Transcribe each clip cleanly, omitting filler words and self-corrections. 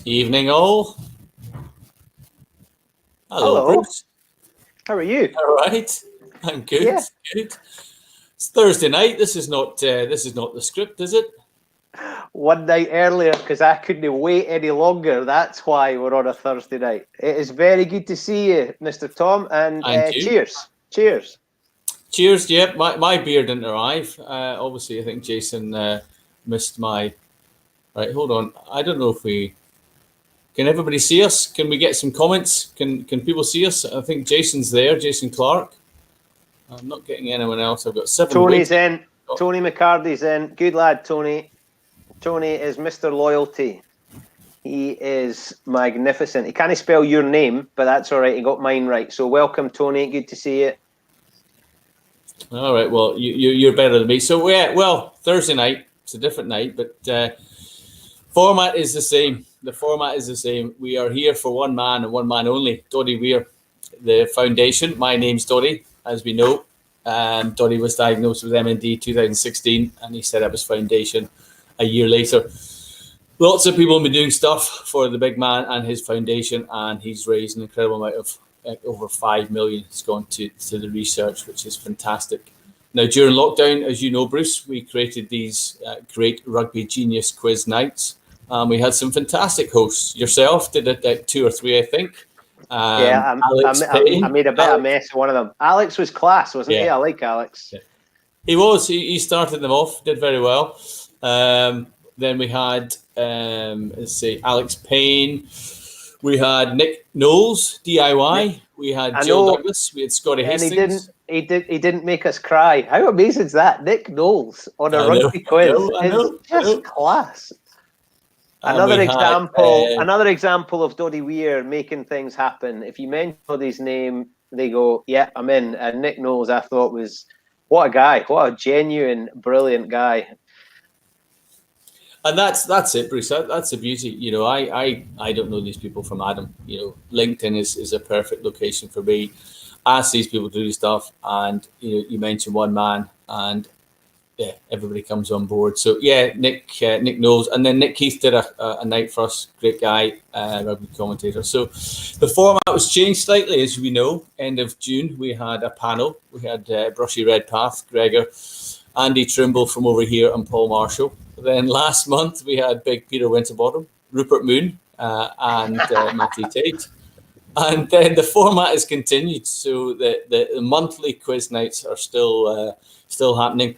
Evening all. Hello, Hello. Bruce. How are you? All right. I'm good. Yeah. Good. It's Thursday night. This is not the script, is it? One night earlier because I couldn't wait any longer. That's why we're on a Thursday night. It is very good to see you, Mr. Tom, and You. cheers. Cheers. Cheers. Yep. My beer didn't arrive. Obviously, I think Jason missed my. Right. Hold on. I don't know if we. Can everybody see us? Can we get some comments? Can people see us? I think Jason's there. Jason Clark. I'm not getting anyone else. I've got 7 Tony's waiting. in. Tony McCarthy's in. Good lad, Tony. Tony is Mr. Loyalty. He is magnificent. He can't spell your name, but that's all right. He got mine right. So welcome, Tony. Good to see you. All right. Well, you're better than me. So yeah. Well, Thursday night. It's a different night, but format is the same. The format is the same. We are here for one man and one man only. Doddy Weir, the foundation. My name's Doddy, as we know. Doddy was diagnosed with MND 2016, and he set up his foundation a year later. Lots of people have been doing stuff for the big man and his foundation, and he's raised an incredible amount of over 5 million. It's gone to the research, which is fantastic. Now, during lockdown, as you know, Bruce, we created these great rugby genius quiz nights. We had some fantastic hosts. Yourself did it at 2 or 3, I think. I made a bit of a mess of one of them. Alex was class, wasn't he? I like Alex. Yeah. He was. He started them off, did very well. Then we had, Alex Payne. We had Nick Knowles, DIY. Yeah. We had Jill Douglas. We had Scotty Hastings. He didn't make us cry. How amazing is that? Nick Knowles on a rugby quiz. It's just class. Another example of Doddy Weir making things happen. If you mention Doddy's name, they go, yeah, I'm in. And Nick Knowles, I thought, was what a guy, what a genuine, brilliant guy. And that's it, Bruce. That's the beauty. You know, I don't know these people from Adam. You know, LinkedIn is a perfect location for me. Ask these people to do stuff, and you mention one man, and yeah, everybody comes on board. So yeah, Nick knows, and then Nick Keith did a night for us. Great guy, rugby commentator. So the format was changed slightly, as we know. End of June, we had a panel. We had Brushy Redpath, Gregor, Andy Trimble from over here, and Paul Marshall. Then last month we had Big Peter Winterbottom, Rupert Moon, and Matty Tate. And then the format has continued, so the monthly quiz nights are still happening.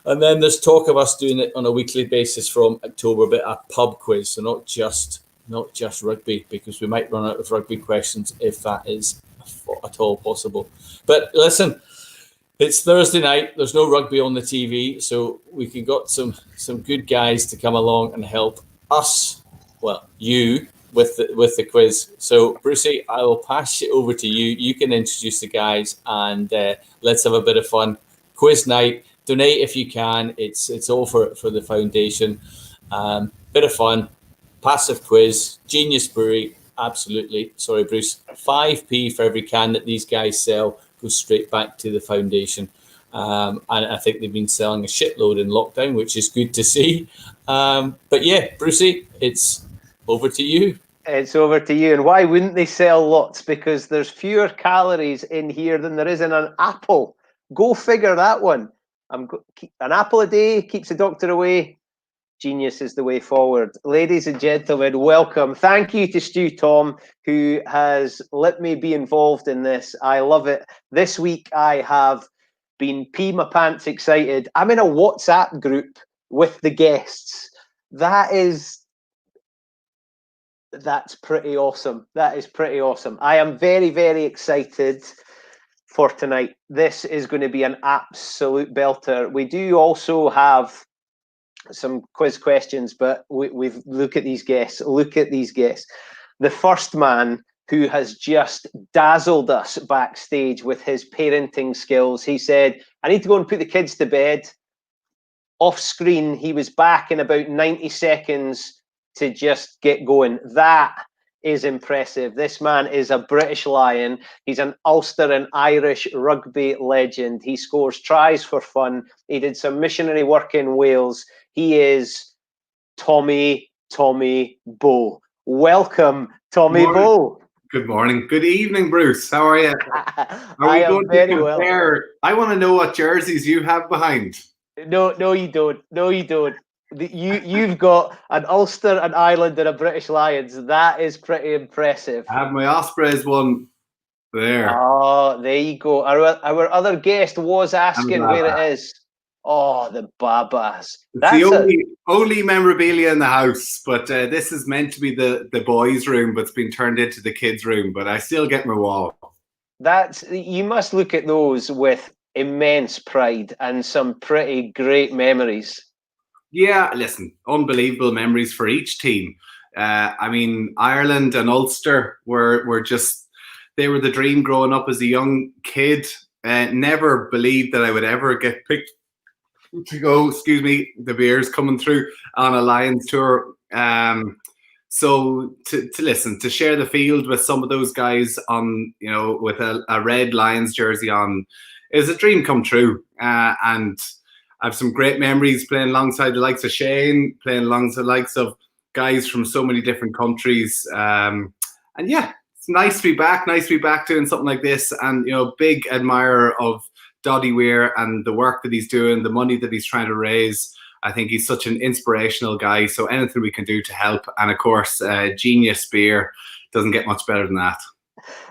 And then there's talk of us doing it on a weekly basis from October, but a pub quiz, so not just rugby, because we might run out of rugby questions if that is at all possible. But listen, it's Thursday night. There's no rugby on the TV, so we can got some good guys to come along and help us, well, you, with the quiz. So, Brucey, I will pass it over to you. You can introduce the guys, and let's have a bit of fun. Quiz night. Donate if you can. It's all for the foundation. Bit of fun. Passive quiz. Genius brewery. Absolutely. Sorry, Bruce. 5p for every can that these guys sell goes straight back to the foundation. And I think they've been selling a shitload in lockdown, which is good to see. But yeah, Brucey, it's over to you. It's over to you. And why wouldn't they sell lots? Because there's fewer calories in here than there is in an apple. Go figure that one. An apple a day keeps the doctor away. Genius is the way forward. Ladies and gentlemen, welcome. Thank you to Stu Tom, who has let me be involved in this. I love it. This week I have been pee my pants excited. I'm in a WhatsApp group with the guests. That's pretty awesome. That is pretty awesome. I am very, very excited for tonight. This is going to be an absolute belter. We do also have some quiz questions, but we've look at these guests. Look at these guests. The first man who has just dazzled us backstage with his parenting skills. He said, I need to go and put the kids to bed. Off screen, he was back in about 90 seconds to just get going. That is impressive. This man is a British Lion. He's an Ulster and Irish rugby legend. He scores tries for fun. He did some missionary work in Wales. He is Tommy Bowe. welcome, Good Tommy morning. Bowe. Good morning. Good evening, Bruce. How are you? Are I we am going to very well. compare? I want to know what jerseys you have behind. No, you don't. No, you don't. You've got an Ulster, an Ireland, and a British Lions. That is pretty impressive. I have my Ospreys one there. Oh, there you go. Our other guest was asking where it is. Oh, the Babas. It's the only memorabilia in the house, but this is meant to be the boys' room, but it's been turned into the kids' room. But I still get my wall. You must look at those with immense pride and some pretty great memories. Yeah, listen, unbelievable memories for each team. I mean, Ireland and Ulster were just, they were the dream growing up as a young kid. Never believed that I would ever get picked to go, excuse me, the beer's coming through, on a Lions tour. So to listen, to share the field with some of those guys on, with a red Lions jersey on, is a dream come true. And I have some great memories playing alongside the likes of Shane, playing alongside the likes of guys from so many different countries. And yeah, it's nice to be back. Nice to be back doing something like this. And, big admirer of Doddy Weir and the work that he's doing, the money that he's trying to raise. I think he's such an inspirational guy. So anything we can do to help. And of course, Genius Beer doesn't get much better than that.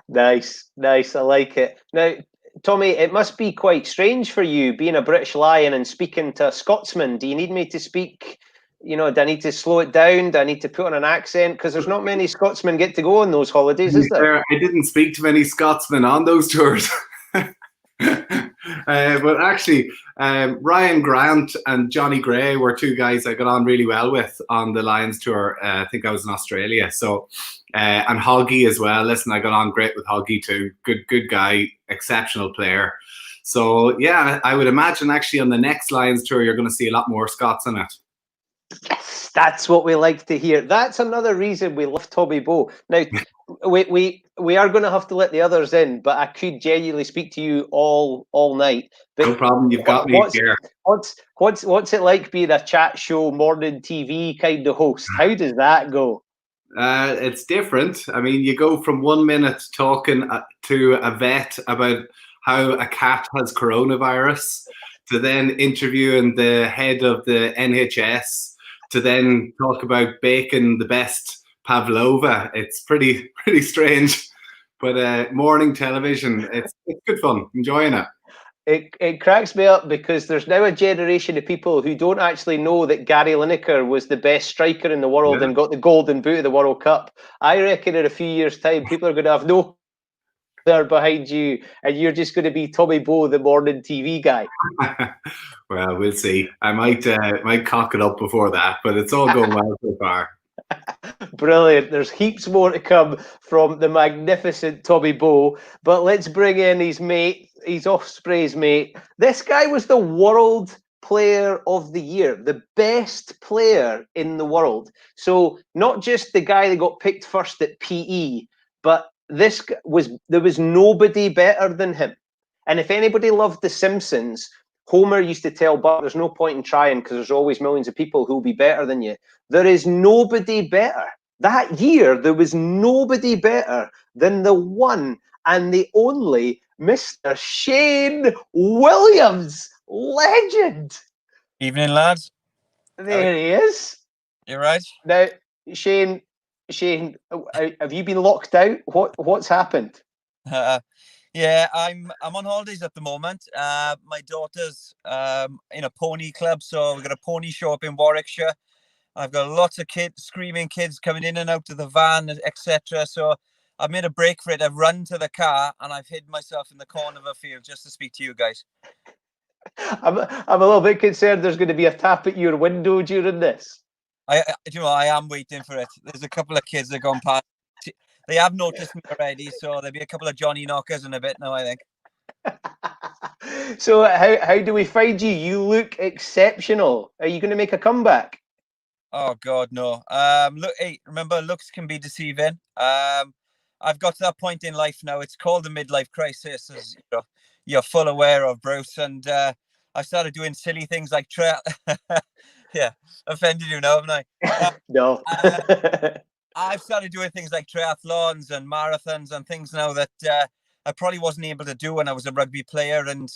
Nice. I like it. Now, Tommy, it must be quite strange for you being a British Lion and speaking to a Scotsman. Do you need me to speak? Do I need to slow it down? Do I need to put on an accent? Because there's not many Scotsmen get to go on those holidays, is there? I didn't speak to many Scotsmen on those tours. But actually, Ryan Grant and Johnny Gray were two guys I got on really well with on the Lions tour. I think I was in Australia. So, and Hoggy as well. Listen, I got on great with Hoggy too. Good guy, exceptional player. So yeah, I would imagine actually on the next Lions tour, you're going to see a lot more Scots in it. Yes, that's what we like to hear. That's another reason we love Tommy Bowe. Now, we are going to have to let the others in, but I could genuinely speak to you all night. But no problem, you've got me here. What's it like being a chat show, morning TV kind of host? How does that go? It's different. I mean, you go from 1 minute talking to a vet about how a cat has coronavirus, to then interviewing the head of the NHS, to then talk about baking the best pavlova. It's pretty strange, but morning television, it's good fun. Enjoying it. It cracks me up because there's now a generation of people who don't actually know that Gary Lineker was the best striker in the world and got the golden boot of the World Cup. I reckon in a few years' time, people are going to have no there behind you, and you're just going to be Tommy Bowe, the morning TV guy. Well, we'll see. I might cock it up before that, but it's all going well so far. Brilliant. There's heaps more to come from the magnificent Tommy Bowe, but let's bring in his mate, his Ospreys mate. This guy was the World Player of the Year, the best player in the world. So not just the guy that got picked first at PE, but there was nobody better than him. And if anybody loved The Simpsons, Homer used to tell Bart, there's no point in trying because there's always millions of people who'll be better than you. There is nobody better. That year, there was nobody better than the one and the only Mr. Shane Williams. Legend. Evening, lads. There he is. You're right. Now, Shane, have you been locked out? What's happened? Yeah, I'm on holidays at the moment. My daughter's in a pony club, so we've got a pony show up in Warwickshire. I've got lots of screaming kids coming in and out of the van, etc. So I've made a break for it. I've run to the car and I've hid myself in the corner of a field just to speak to you guys. I'm a little bit concerned there's going to be a tap at your window during this. I am waiting for it. There's a couple of kids that have gone past. They have noticed me already, so there'll be a couple of Johnny knockers in a bit now, I think. So how do we find you? You look exceptional. Are you going to make a comeback? Oh God, no. Look, hey, remember, looks can be deceiving. I've got to that point in life now. It's called the midlife crisis, as you're full aware of, Bruce. And I started doing silly things like yeah, offended you now, haven't I? No. I've started doing things like triathlons and marathons and things now that I probably wasn't able to do when I was a rugby player, and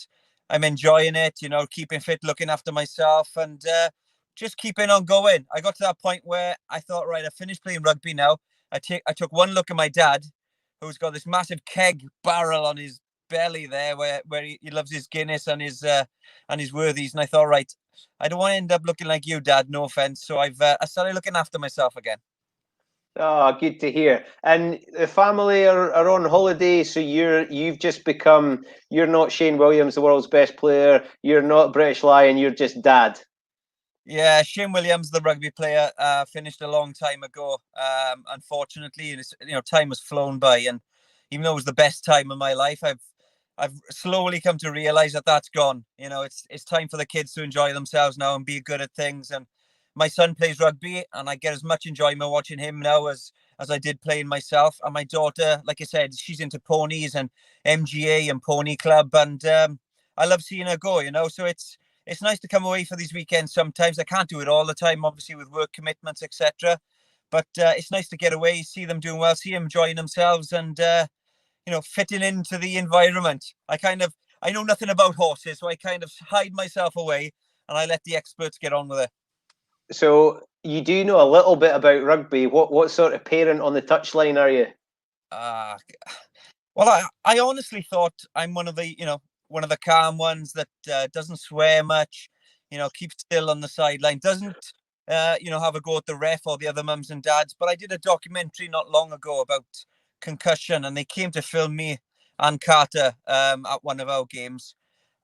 I'm enjoying it. You know, keeping fit, looking after myself, and just keeping on going. I got to that point where I thought, right, I finished playing rugby now. I took one look at my dad, who's got this massive keg barrel on his belly there, where he loves his Guinness and his Worthies, and I thought, right, I don't want to end up looking like you, Dad. No offense. So I started looking after myself again. Oh, good to hear. And the family are on holiday, so you've just become, you're not Shane Williams, the world's best player. You're not British Lion. You're just Dad. Yeah, Shane Williams, the rugby player, finished a long time ago. Unfortunately, time has flown by, and even though it was the best time of my life, I've slowly come to realize that that's gone. You know, it's time for the kids to enjoy themselves now and be good at things. And my son plays rugby, and I get as much enjoyment watching him now as I did playing myself. And my daughter, like I said, she's into ponies and MGA and pony club, and I love seeing her go. You know, so it's nice to come away for these weekends. Sometimes I can't do it all the time, obviously with work commitments, etc. But it's nice to get away, see them doing well, see them enjoying themselves, and fitting into the environment. I know nothing about horses, so I kind of hide myself away and I let the experts get on with it. So you do know a little bit about rugby. What sort of parent on the touchline are you? Well, I honestly thought I'm one of the calm ones that doesn't swear much, keeps still on the sideline, doesn't have a go at the ref or the other mums and dads. But I did a documentary not long ago about concussion, and they came to film me and Carter at one of our games.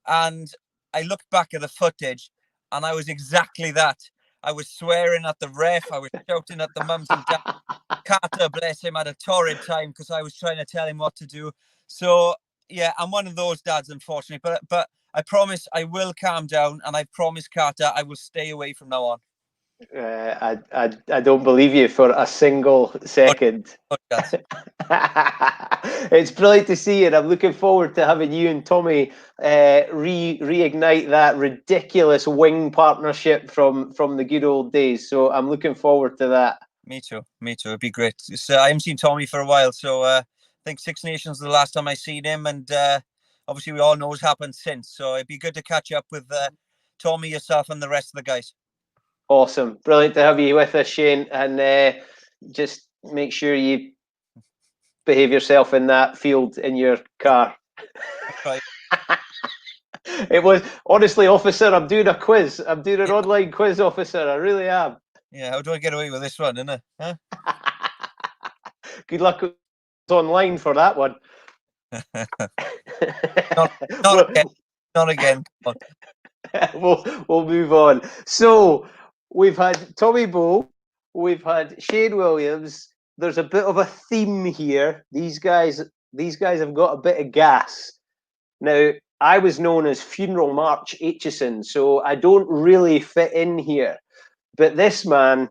And I looked back at the footage, and I was exactly that. I was swearing at the ref. I was shouting at the mums and dads. Carter, bless him, had a torrid time because I was trying to tell him what to do. So yeah, I'm one of those dads, unfortunately. But I promise I will calm down, and I promise Carter I will stay away from now on. I don't believe you for a single second. It's brilliant to see it. I'm looking forward to having you and Tommy reignite that ridiculous wing partnership from the good old days. So I'm looking forward to that. Me too. It'd be great. I haven't seen Tommy for a while, so I think Six Nations was the last time I seen him, and obviously we all know what's happened since. So it'd be good to catch up with Tommy, yourself, and the rest of the guys. Awesome. Brilliant to have you with us, Shane. And just make sure you behave yourself in that field in your car. Right. It was, honestly, officer, I'm doing a quiz. I'm doing an online quiz, officer. I really am. Yeah, how do I get away with this one, innit? Huh? Good luck online for that one. Not again. We'll move on. So we've had Tommy Bowe, we've had Shane Williams. There's a bit of a theme here. These guys have got a bit of gas. Now, I was known as Funeral March Aitchison, so I don't really fit in here. But this man,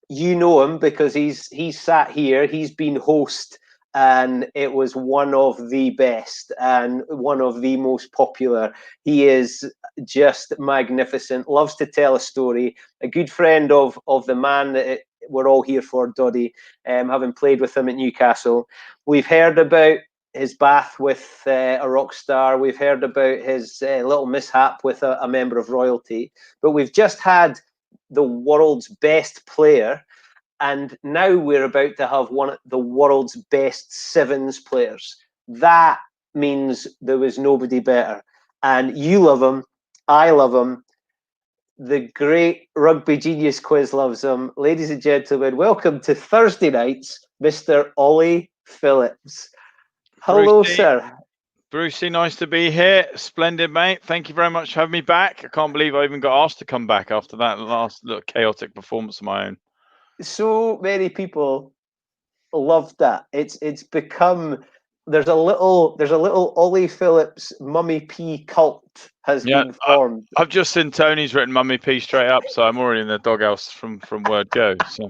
you know him because he's sat here, he's been host, and it was one of the best and one of the most popular. He is just magnificent, loves to tell a story, a good friend of the man that we're all here for, Doddy, having played with him at Newcastle. We've heard about his bath with a rock star. We've heard about his little mishap with a member of royalty. But we've just had the world's best player, and now we're about to have one of the world's best sevens players. That means there was nobody better. And you love him. I love him. The great Rugby Genius Quiz loves him. Ladies and gentlemen, welcome to Thursday nights, Mr. Ollie Phillips. Hello, Brucey, sir. Brucey, nice to be here. Splendid, mate. Thank you very much for having me back. I can't believe I even got asked to come back after that last little chaotic performance of my own. So many people loved that. It's become, there's a little Ollie Phillips Mummy P cult has been formed. I've just seen Tony's written Mummy P straight up, so I'm already in the doghouse from word go. So,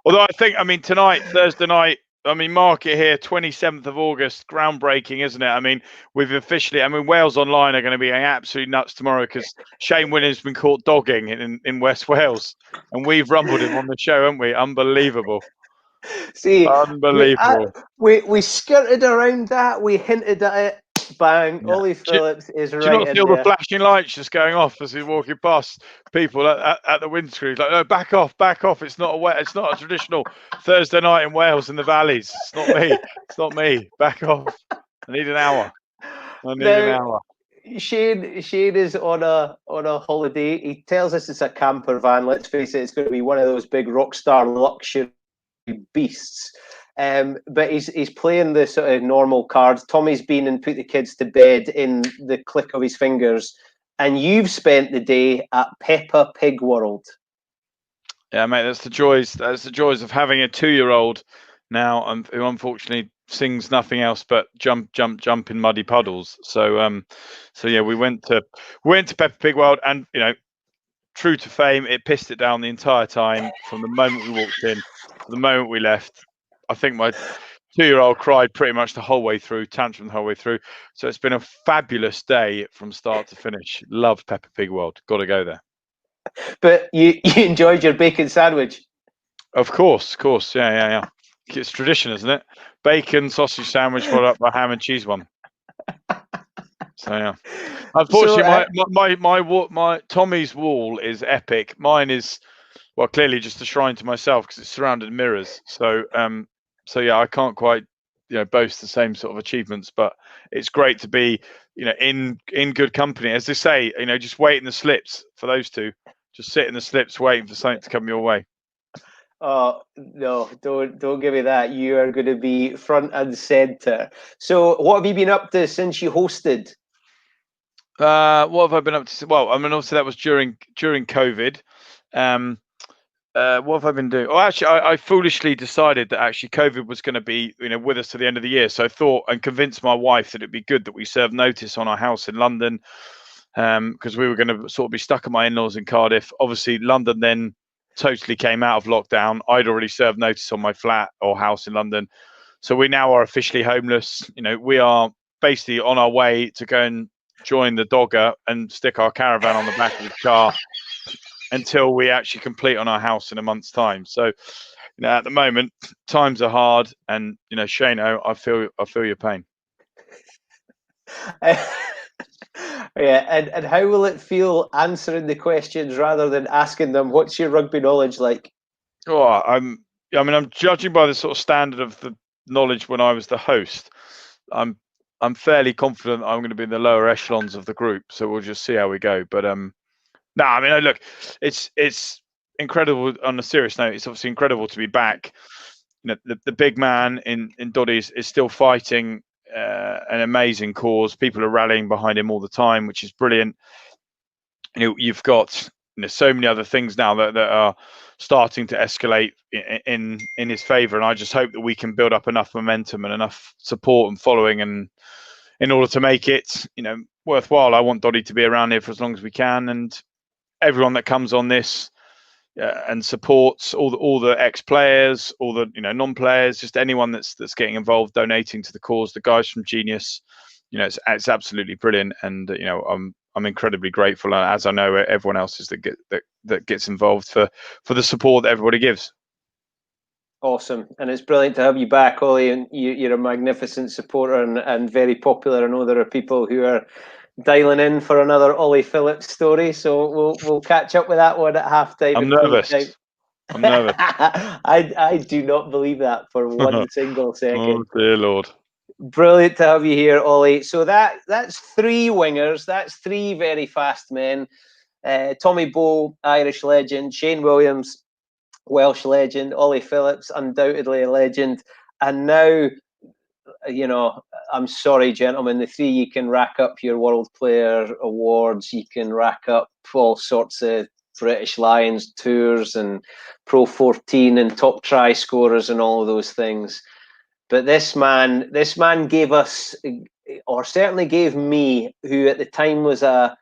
although tonight, Thursday night, mark it here, 27th of August, groundbreaking, isn't it? We've officially, Wales Online are going to be absolutely nuts tomorrow because Shane Williams has been caught dogging in West Wales, and we've rumbled him on the show, haven't we? Unbelievable. See, Unbelievable. we skirted around that. We hinted at it. Bang! Yeah. Ollie Phillips is Do you right not in feel the there. flashing lights just going off as he's walking past people at the windscreen? Like, no, back off, back off. It's not it's not a traditional Thursday night in Wales in the valleys. It's not me. It's not me. Back off. I need an hour. I need an hour. Shane is on a holiday. He tells us it's a camper van. Let's face it, it's going to be one of those big rock star luxury beasts. But he's playing the sort of normal cards. Tommy's been and put the kids to bed in the click of his fingers, and you've spent the day at Peppa Pig World. Yeah, mate, that's the joys. That's the joys of having a 2-year-old now, who unfortunately sings nothing else but jump, jump, jump in muddy puddles. So yeah, we went to Peppa Pig World, and true to fame, it pissed it down the entire time from the moment we walked in to the moment we left. I think my 2-year-old cried pretty much the whole way through, tantrum the whole way through. So it's been a fabulous day from start to finish. Love Peppa Pig World. Got to go there. But you enjoyed your bacon sandwich. Of course. Yeah. It's tradition, isn't it? Bacon, sausage sandwich, followed up by ham and cheese one. So yeah. Unfortunately, my Tommy's wall is epic. Mine is, well, clearly just a shrine to myself because it's surrounded in mirrors. So yeah, I can't quite boast the same sort of achievements, but it's great to be in good company. As they say, just wait in the slips for those two. Just sit in the slips waiting for something to come your way. Oh no! Don't give me that. You are going to be front and center. So, what have you been up to since you hosted? What have I been up to? Well, I mean, obviously that was during COVID. What have I been doing? Oh, actually, I foolishly decided that actually COVID was going to be with us to the end of the year. So I thought and convinced my wife that it'd be good that we serve notice on our house in London, because we were going to sort of be stuck at my in-laws in Cardiff. Obviously, London then totally came out of lockdown. I'd already served notice on my flat or house in London, so we now are officially homeless. We are basically on our way to go and join the dogger and stick our caravan on the back of the car until we actually complete on our house in a month's time. So at the moment times are hard, and Shano, I feel your pain. Yeah, and how will it feel answering the questions rather than asking them, what's your rugby knowledge like? Oh, I'm judging by the sort of standard of the knowledge when I was the host. I'm fairly confident I'm going to be in the lower echelons of the group, so we'll just see how we go. But no, I mean, look, it's incredible. On a serious note, it's obviously incredible to be back. The big man in Doddy is still fighting an amazing cause. People are rallying behind him all the time, which is brilliant. You've got so many other things now that are starting to escalate in his favour, and I just hope that we can build up enough momentum and enough support and following, and in order to make it worthwhile. I want Doddy to be around here for as long as we can, and everyone that comes on this and supports, all the ex-players, all the non-players, just anyone that's getting involved, donating to the cause. The guys from Genius, it's absolutely brilliant, and I'm incredibly grateful, as I know everyone else is that gets involved for the support that everybody gives. Awesome, and it's brilliant to have you back, Ollie. And you're a magnificent supporter and very popular. I know there are people who are dialing in for another Ollie Phillips story, so we'll catch up with that one at halftime. I'm nervous. I do not believe that for one single second. Oh dear Lord. Brilliant to have you here, Ollie. So that's three wingers. That's three very fast men. Tommy Bowe, Irish legend. Shane Williams, Welsh legend. Ollie Phillips, undoubtedly a legend. And now, I'm sorry, gentlemen, the three, you can rack up your World Player awards. You can rack up all sorts of British Lions tours and Pro 14 and top try scorers and all of those things. But this man gave us, or certainly gave me, who at the time was a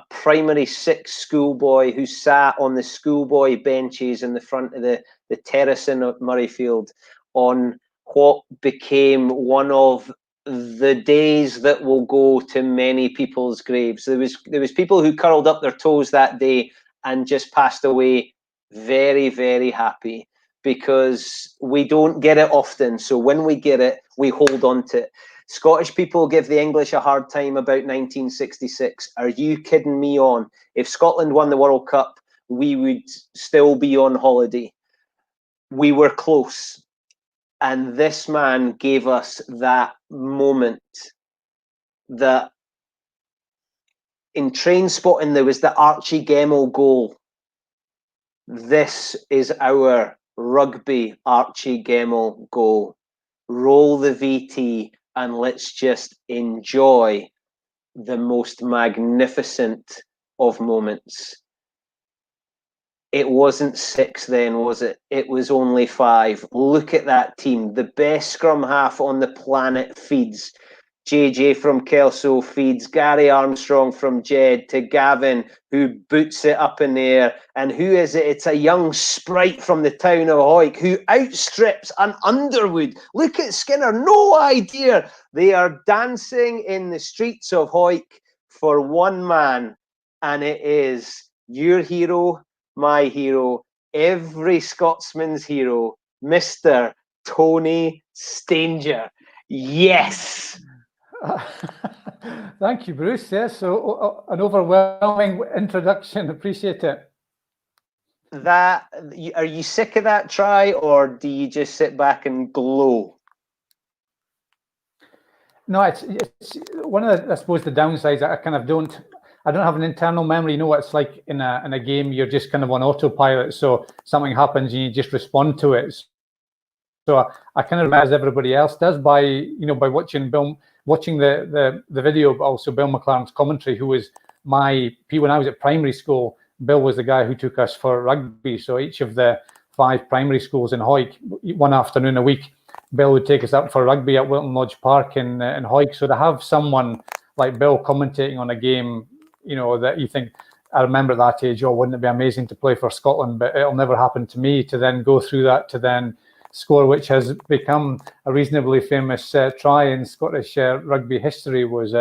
primary six schoolboy who sat on the schoolboy benches in the front of the terrace in Murrayfield, on what became one of the days that will go to many people's graves. There was people who curled up their toes that day and just passed away very, very happy. because we don't get it often. So when we get it, we hold on to it. Scottish people give the English a hard time about 1966. Are you kidding me on? If Scotland won the World Cup, we would still be on holiday. We were close. And this man gave us that moment that in Train Spotting, there was the Archie Gemmell goal. This is our rugby Archie Gemmell goal. Roll the VT and let's just enjoy the most magnificent of moments. It wasn't 6 then, was it? It was only 5. Look at that team. The best scrum half on the planet feeds. JJ from Kelso feeds Gary Armstrong from Jed to Gavin, who boots it up in the air. And who is it? It's a young sprite from the town of Hawick who outstrips an Underwood. Look at Skinner. No idea. They are dancing in the streets of Hawick for one man. And it is your hero, my hero, every Scotsman's hero, Mr. Tony Stanger. Yes. Thank you, Bruce. Yes, so an overwhelming introduction. Appreciate it. That, are you sick of that try, or do you just sit back and glow? No, it's one of the, I suppose, the downsides. I don't have an internal memory. You know what it's like in a game. You're just kind of on autopilot. So something happens and you just respond to it. So I kind of remember, as everybody else does, by watching the video, but also Bill McLaren's commentary, who was when I was at primary school. Bill was the guy who took us for rugby. So each of the 5 primary schools in Hawick, one afternoon a week, Bill would take us up for rugby at Wilton Lodge Park in Hawick. So to have someone like Bill commentating on a game, that you think, I remember at that age, wouldn't it be amazing to play for Scotland? But it'll never happen to me. To then go through that, to then score, which has become a reasonably famous try in Scottish rugby history, was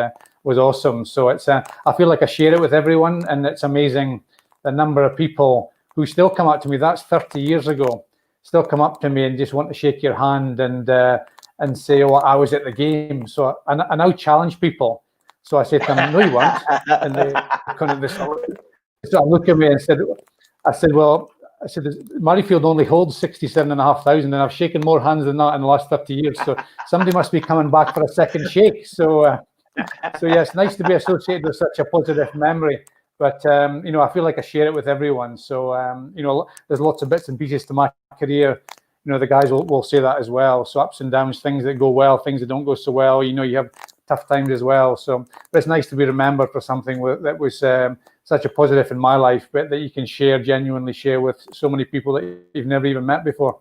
awesome. So it's I feel like I share it with everyone, and it's amazing the number of people who still come up to me. That's 30 years ago. Still come up to me and just want to shake your hand and say, "Oh, I was at the game." So I now challenge people. So I said to them, "No, you weren't." And they kind of sort of look at me and said, "Well." I said, Murrayfield only holds 67,500, and I've shaken more hands than that in the last 30 years. So somebody must be coming back for a second shake. So yeah, it's nice to be associated with such a positive memory. But, I feel like I share it with everyone. So, there's lots of bits and pieces to my career. The guys will say that as well. So ups and downs, things that go well, things that don't go so well. You have tough times as well. So but it's nice to be remembered for something that was such a positive in my life, but that you can genuinely share with so many people that you've never even met before.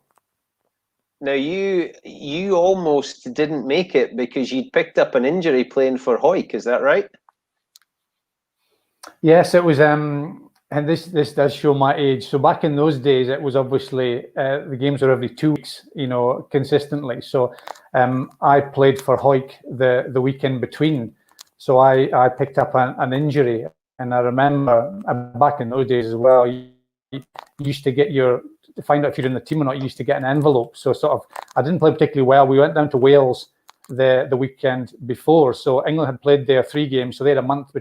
Now, you almost didn't make it because you'd picked up an injury playing for Hawick. Is that right? Yes, it was. And this does show my age. So back in those days, it was obviously the games were every 2 weeks, consistently. So I played for Hawick the weekend between. So I picked up an injury. And I remember back in those days as well, you used to get to find out if you're in the team or not, you used to get an envelope. So I didn't play particularly well. We went down to Wales the weekend before. So England had played their 3 games. So they had a month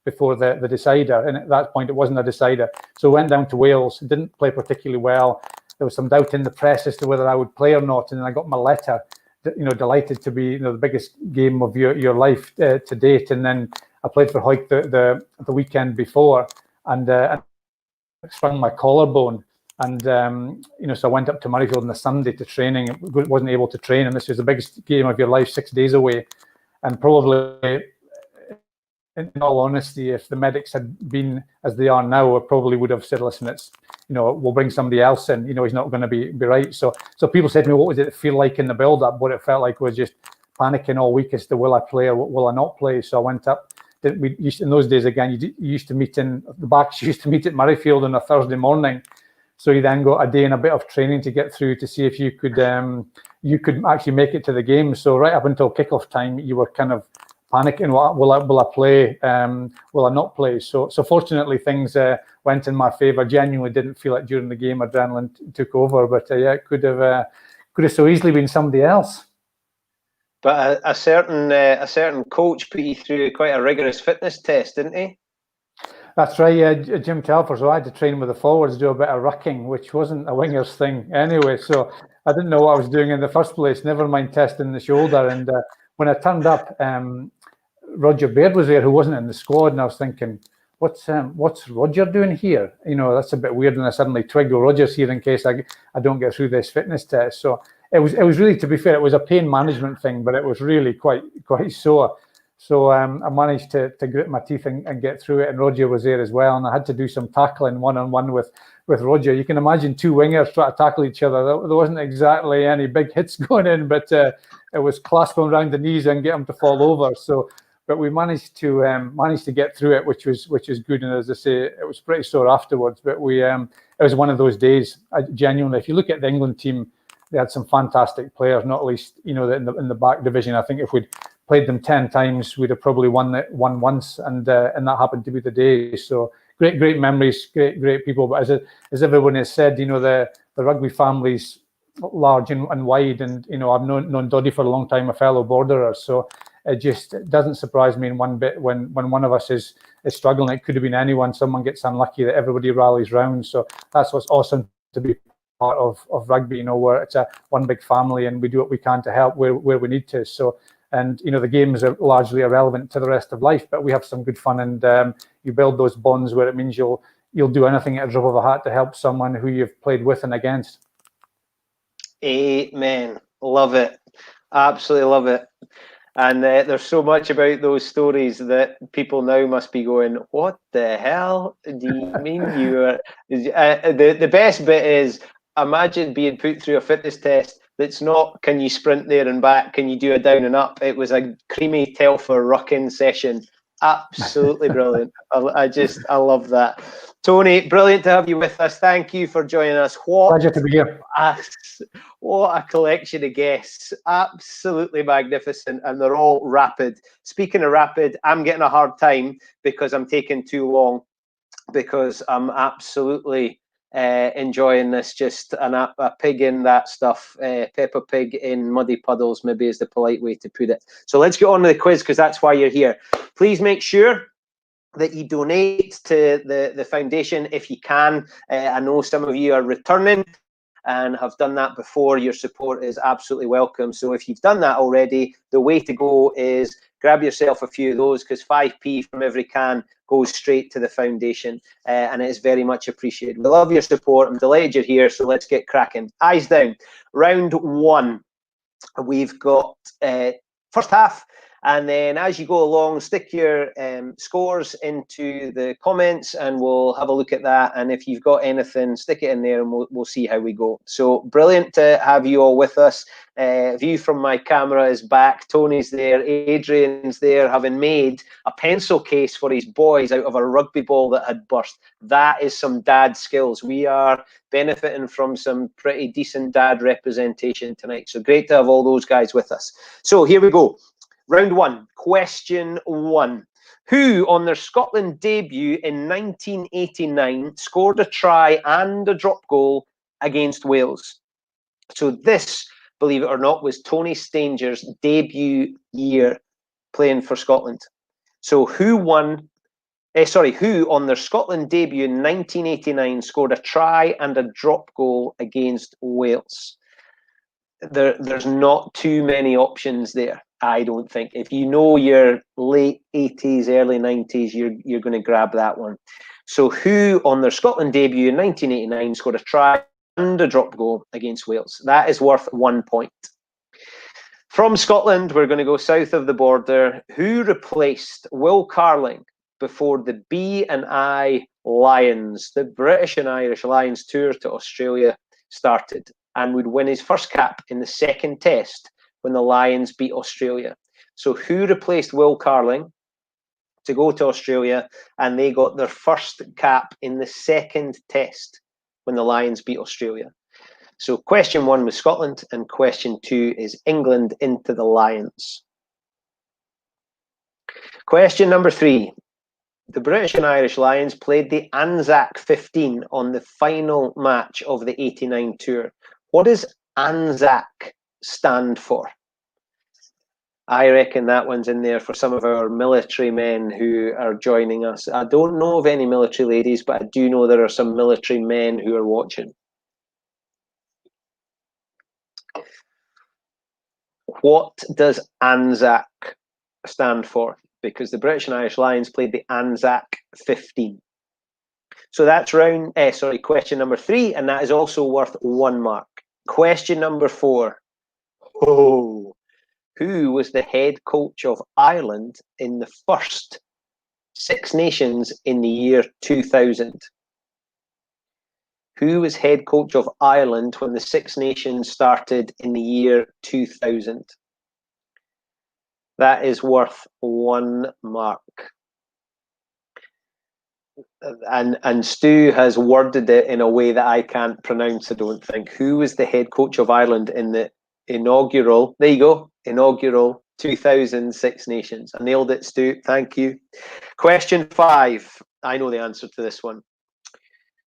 before the decider. And at that point, it wasn't a decider. So we went down to Wales, didn't play particularly well. There was some doubt in the press as to whether I would play or not. And then I got my letter, delighted to be, the biggest game of your life to date. And then I played for Hawick the weekend before, and sprung my collarbone. And so I went up to Murrayfield on the Sunday to training. Wasn't able to train, and this was the biggest game of your life, 6 days away. And probably, in all honesty, if the medics had been as they are now, I probably would have said, "Listen, it's we'll bring somebody else in. He's not going to be right." So people said to me, "What was it feel like in the build-up?" What it felt like was just panicking all week as to will I play or will I not play. So I went up. We used in those days again. You used to meet in the backs. You used to meet at Murrayfield on a Thursday morning. So you then got a day and a bit of training to get through to see if you could actually make it to the game. So right up until kickoff time, you were kind of panicking. Will I play? Will I not play? So fortunately things went in my favour. Genuinely didn't feel it during the game. Adrenaline took over, but yeah, it could have so easily been somebody else. But a certain coach put you through quite a rigorous fitness test, didn't he? That's right, yeah, Jim Telfer. So I had to train with the forwards, do a bit of rucking, which wasn't a winger's thing anyway. So I didn't know what I was doing in the first place, never mind testing the shoulder. And when I turned up, Roger Baird was there, who wasn't in the squad, and I was thinking, what's Roger doing here? You know, that's a bit weird. And I suddenly twigged, well, Roger's here in case I don't get through this fitness test. So it was really, to be fair, it was a pain management thing, but it was really quite sore. So I managed to grit my teeth and get through it, and Roger was there as well, and I had to do some tackling one-on-one with Roger. You can imagine two wingers trying to tackle each other. There wasn't exactly any big hits going in, but it was clasping around the knees and get them to fall over. So, but we managed to get through it, which was good. And as I say, it was pretty sore afterwards. But it was one of those days. Genuinely, if you look at the England team, they had some fantastic players. Not least, you know, in the back division. I think if we'd played them 10 times, we'd have probably won once, and that happened to be the day. So great memories, great people. But as everyone has said, you know, the rugby family's large and wide, and you know, I've known Doddy for a long time, a fellow borderer. So it just doesn't surprise me in one bit when one of us is struggling. It could have been anyone. Someone gets unlucky that everybody rallies round. So that's what's awesome to be part of rugby. You know, where it's one big family, and we do what we can to help where we need to. So. And you know, the games are largely irrelevant to the rest of life, but we have some good fun, and you build those bonds where it means you'll do anything at a drop of a hat to help someone who you've played with and against. Amen. Love it. Absolutely love it. And there's so much about those stories that people now must be going, what the hell do you mean you are? The best bit is, imagine being put through a fitness test that's not, can you sprint there and back? Can you do a down and up? It was a creamy Telfer rucking session. Absolutely brilliant. I love that. Tony, brilliant to have you with us. Thank you for joining us. Pleasure to be here. What a collection of guests. Absolutely magnificent. And they're all rapid. Speaking of rapid, I'm getting a hard time because I'm taking too long, because I'm absolutely enjoying this. Just a pig in that stuff. Peppa Pig in muddy puddles, maybe is the polite way to put it. So let's get on to the quiz, because that's why you're here. Please make sure that you donate to the foundation if you can. I know some of you are returning and have done that before. Your support is absolutely welcome. So if you've done that already, the way to go is grab yourself a few of those, because 5p from every can goes straight to the foundation, and it is very much appreciated. We love your support. I'm delighted you're here, so let's get cracking. Eyes down. Round one. We've got first half, and then as you go along, stick your scores into the comments and we'll have a look at that. And if you've got anything, stick it in there and we'll see how we go. So brilliant to have you all with us. View from my camera is back. Tony's there. Adrian's there, having made a pencil case for his boys out of a rugby ball that had burst. That is some dad skills. We are benefiting from some pretty decent dad representation tonight. So great to have all those guys with us. So here we go. Round one, question one. Who on their Scotland debut in 1989 scored a try and a drop goal against Wales? So this, believe it or not, was Tony Stanger's debut year playing for Scotland. So who on their Scotland debut in 1989 scored a try and a drop goal against Wales? There's not too many options there, I don't think. If you know your late 80s, early 90s, you're going to grab that one. So who on their Scotland debut in 1989 scored a try and a drop goal against Wales? That is worth 1 point. From Scotland, we're going to go south of the border. Who replaced Will Carling before the B&I Lions, the British and Irish Lions tour to Australia, started, and would win his first cap in the second test when the Lions beat Australia? So who replaced Will Carling to go to Australia, and they got their first cap in the second test when the Lions beat Australia? So question one was Scotland, and question two is England into the Lions. Question number 3. The British and Irish Lions played the Anzac 15 on the final match of the 89 tour. What does Anzac stand for? I reckon that one's in there for some of our military men who are joining us. I don't know of any military ladies, but I do know there are some military men who are watching. What does Anzac stand for? Because the British and Irish Lions played the Anzac 15. So that's question number 3, and that is also worth 1 mark. Question number 4. Oh, who was the head coach of Ireland in the first Six Nations in the year 2000? Who was head coach of Ireland when the Six Nations started in the year 2000? That is worth 1 mark. And Stu has worded it in a way that I can't pronounce, I don't think. Who was the head coach of Ireland in the inaugural, there you go, inaugural 2000 Six Nations? I nailed it, Stu. Thank you. Question 5. I know the answer to this one.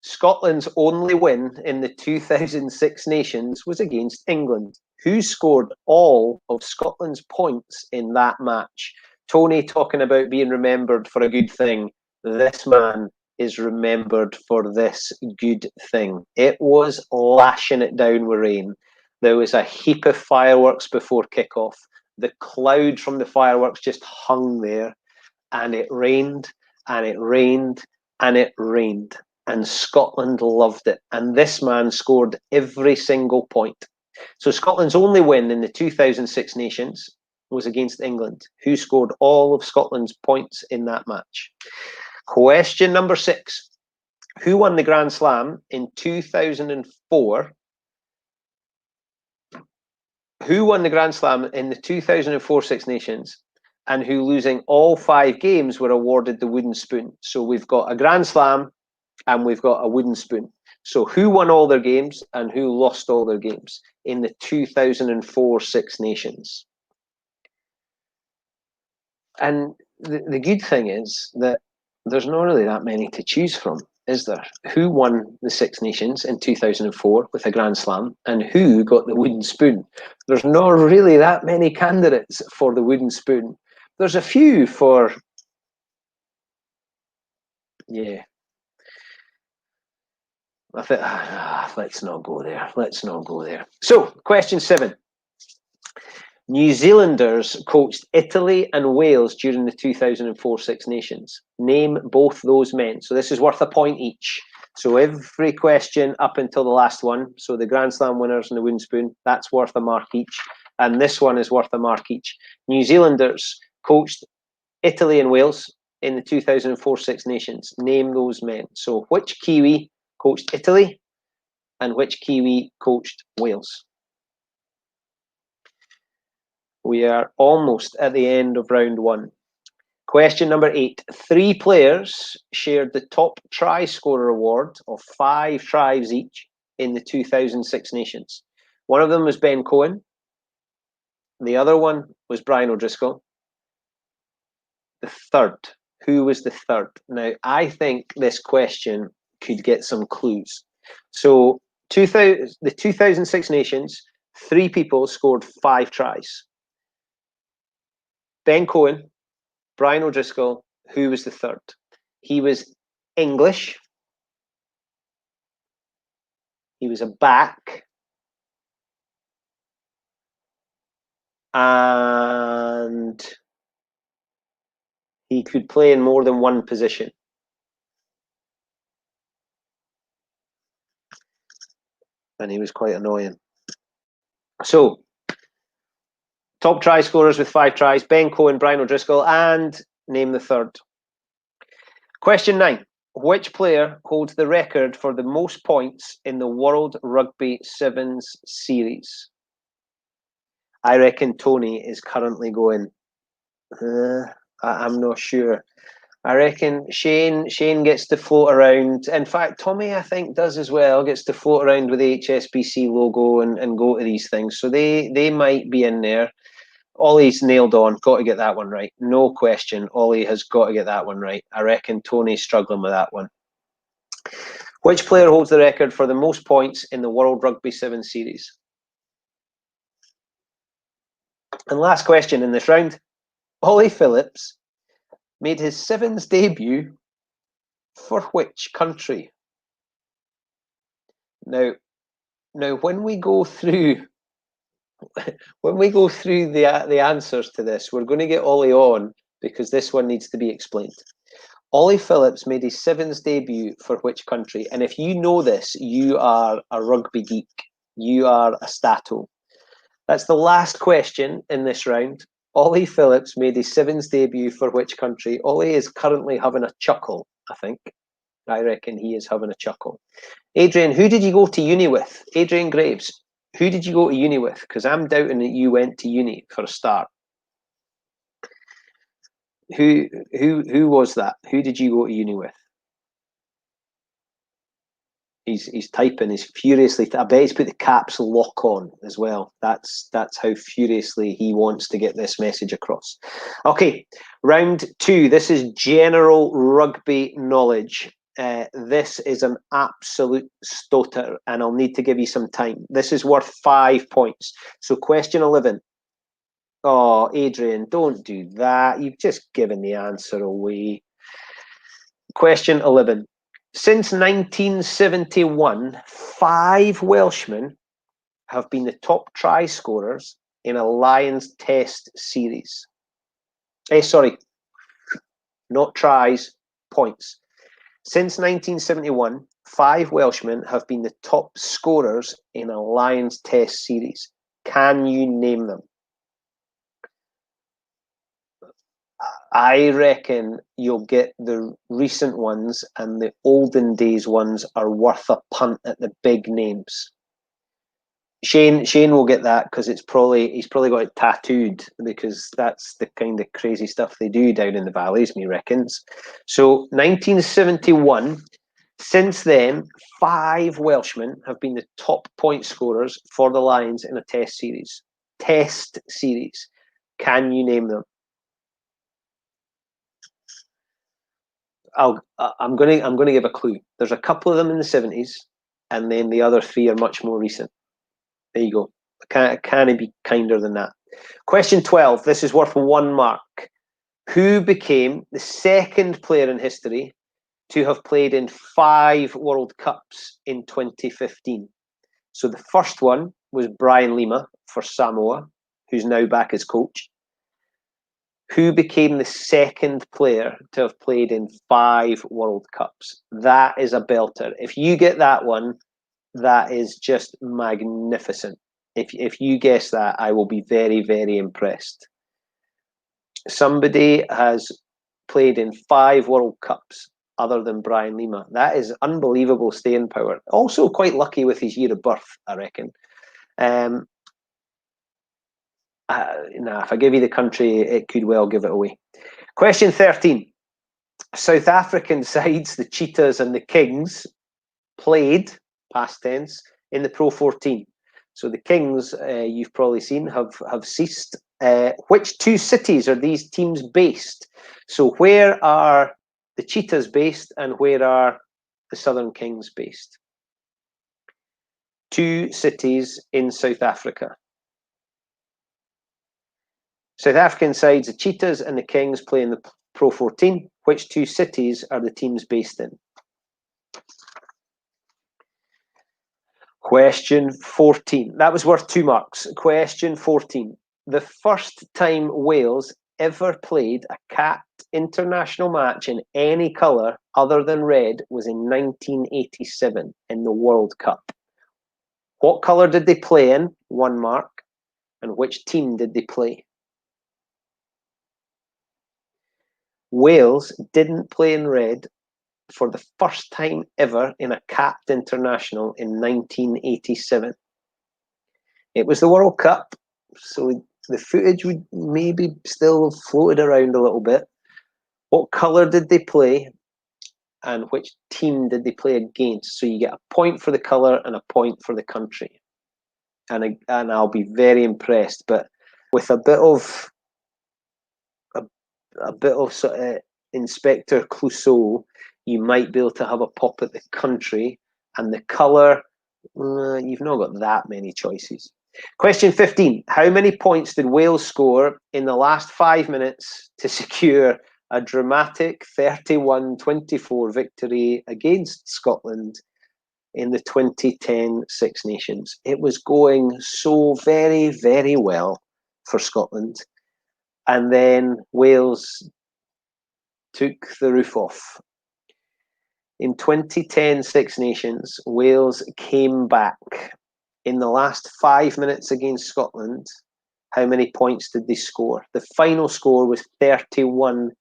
Scotland's only win in the 2006 Nations was against England. Who scored all of Scotland's points in that match? Tony talking about being remembered for a good thing. This man is remembered for this good thing. It was lashing it down with rain. There was a heap of fireworks before kickoff. The cloud from the fireworks just hung there, and it rained, and it rained, and it rained. And Scotland loved it. And this man scored every single point. So Scotland's only win in the 2006 Nations was against England. Who scored all of Scotland's points in that match? Question number 6. Who won the Grand Slam in 2004? Who won the Grand Slam in the 2004 Six Nations, and who, losing all 5 games, were awarded the wooden spoon? So we've got a Grand Slam and we've got a wooden spoon. So who won all their games and who lost all their games in the 2004 Six Nations? And the good thing is that there's not really that many to choose from, is there? Who won the Six Nations in 2004 with a Grand Slam, and who got the wooden spoon? There's not really that many candidates for the wooden spoon. There's a few for, yeah. I think, let's not go there. Let's not go there. So, question 7. New Zealanders coached Italy and Wales during the 2004 Six Nations. Name both those men. So this is worth a point each. So every question up until the last one, so the Grand Slam winners and the wooden spoon, that's worth a mark each. And this one is worth a mark each. New Zealanders coached Italy and Wales in the 2004 Six Nations. Name those men. So which Kiwi coached Italy and which Kiwi coached Wales? We are almost at the end of round 1. Question number 8. 3 players shared the top try scorer award of 5 tries each in the 2006 Nations. One of them was Ben Cohen. The other one was Brian O'Driscoll. The third. Who was the third? Now, I think this question could get some clues. So, the 2006 Nations, 3 people scored 5 tries. Ben Cohen, Brian O'Driscoll. Who was the third? He was English. He was a back. And he could play in more than one position. And he was quite annoying. So, top try scorers with 5 tries: Ben Cohen, Brian O'Driscoll, and name the third. Question 9. Which player holds the record for the most points in the World Rugby Sevens series? I reckon Tony is currently going, I'm not sure. I reckon Shane gets to float around. In fact, Tommy, I think, does as well, gets to float around with the HSBC logo and go to these things. So they might be in there. Ollie's nailed on. Got to get that one right. No question. Ollie has got to get that one right. I reckon Tony's struggling with that one. Which player holds the record for the most points in the World Rugby 7 series? And last question in this round. Ollie Phillips made his Sevens debut for which country? Now when we go through the answers to this, we're going to get Ollie on because this one needs to be explained. Ollie Phillips made his Sevens debut for which country? And if you know this, you are a rugby geek. You are a stato. That's the last question in this round. Ollie Phillips made his Sevens debut for which country? Ollie is currently having a chuckle, I think. I reckon he is having a chuckle. Adrian, who did you go to uni with? Adrian Graves, who did you go to uni with? Because I'm doubting that you went to uni for a start. Who was that? Who did you go to uni with? He's typing. He's furiously. I bet he's put the caps lock on as well. That's how furiously he wants to get this message across. Okay, round 2. This is general rugby knowledge. This is an absolute stoter, and I'll need to give you some time. This is worth 5 points. So, question 11. Oh, Adrian, don't do that. You've just given the answer away. Question 11. Since 1971, 5 Welshmen have been the top try scorers in a Lions Test series. Sorry, not tries, points. Since 1971, 5 Welshmen have been the top scorers in a Lions Test series. Can you name them? I reckon you'll get the recent ones, and the olden days ones are worth a punt at the big names. Shane will get that because he's probably got it tattooed, because that's the kind of crazy stuff they do down in the valleys, me reckons. So 1971, since then, 5 Welshmen have been the top point scorers for the Lions in a test series. Test series. Can you name them? I'm going to give a clue. There's a couple of them in the 70s, and then the other 3 are much more recent. There you go. Can it be kinder than that? Question 12. This is worth 1 mark. Who became the second player in history to have played in 5 World Cups in 2015? So the first one was Brian Lima for Samoa, who's now back as coach. Who became the second player to have played in 5 World Cups? That is a belter. If you get that one, that is just magnificent. If you guess that, I will be very, very impressed. Somebody has played in 5 World Cups other than Brian Lima. That is unbelievable staying power. Also quite lucky with his year of birth, I reckon. If I give you the country, it could well give it away. Question 13. South African sides, the Cheetahs and the Kings, played, past tense, in the Pro 14. So the Kings, you've probably seen, have ceased. Which 2 cities are these teams based? So where are the Cheetahs based, and where are the Southern Kings based? 2 cities in South Africa. South African sides, the Cheetahs and the Kings, play in the Pro 14. Which 2 cities are the teams based in? Question 14. That was worth 2 marks. Question 14. The first time Wales ever played a capped international match in any colour other than red was in 1987 in the World Cup. What colour did they play in? 1 mark. And which team did they play? Wales didn't play in red for the first time ever in a capped international in 1987. It was the World Cup, so the footage would maybe still have floated around a little bit. What colour did they play, and which team did they play against? So you get a point for the colour and a point for the country. And I'll be very impressed. But with a bit of sort of Inspector Clouseau, you might be able to have a pop at the country and the colour. You've not got that many choices. Question 15. How many points did Wales score in the last 5 minutes to secure a dramatic 31-24 victory against Scotland in the 2010 Six Nations? It was going so very, very well for Scotland. And then Wales took the roof off. In 2010 Six Nations, Wales came back. In the last 5 minutes against Scotland, how many points did they score? The final score was 31-24.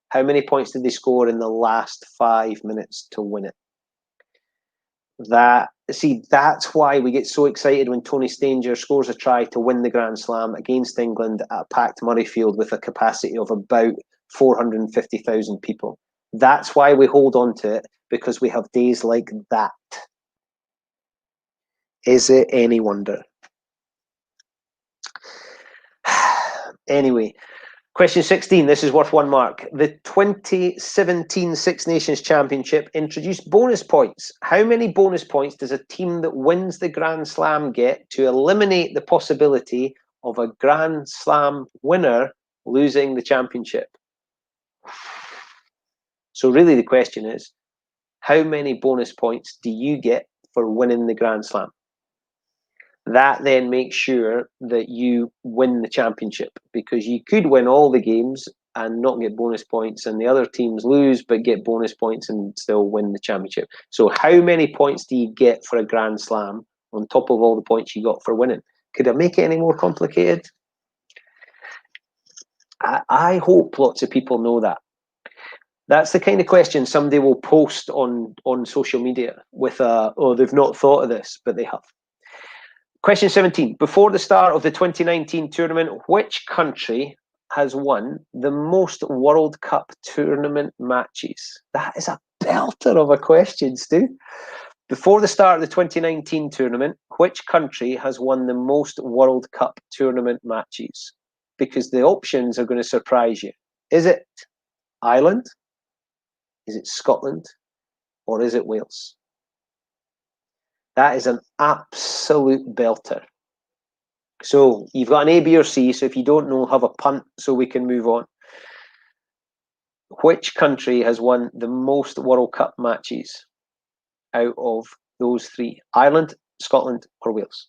How many points did they score in the last 5 minutes to win it? That's why we get so excited when Tony Stanger scores a try to win the Grand Slam against England at packed Murrayfield with a capacity of about 450,000 people. That's why we hold on to it, because we have days like that. Is it any wonder? Anyway, question 16. This is worth 1 mark. The 2017 Six Nations Championship introduced bonus points. How many bonus points does a team that wins the Grand Slam get to eliminate the possibility of a Grand Slam winner losing the championship? So really the question is, how many bonus points do you get for winning the Grand Slam? That then makes sure that you win the championship, because you could win all the games and not get bonus points, and the other teams lose but get bonus points and still win the championship. So how many points do you get for a Grand Slam on top of all the points you got for winning? Could I make it any more complicated? I hope lots of people know that. That's the kind of question somebody will post on social media with oh, they've not thought of this, but they have. Question 17. Before the start of the 2019 tournament, which country has won the most World Cup tournament matches? That is a belter of a question, Stu. Before the start of the 2019 tournament, which country has won the most World Cup tournament matches? Because the options are going to surprise you. Is it Ireland? Is it Scotland? Or is it Wales? That is an absolute belter. So you've got an A, B, or C. So if you don't know, have a punt so we can move on. Which country has won the most World Cup matches out of those three? Ireland, Scotland, or Wales?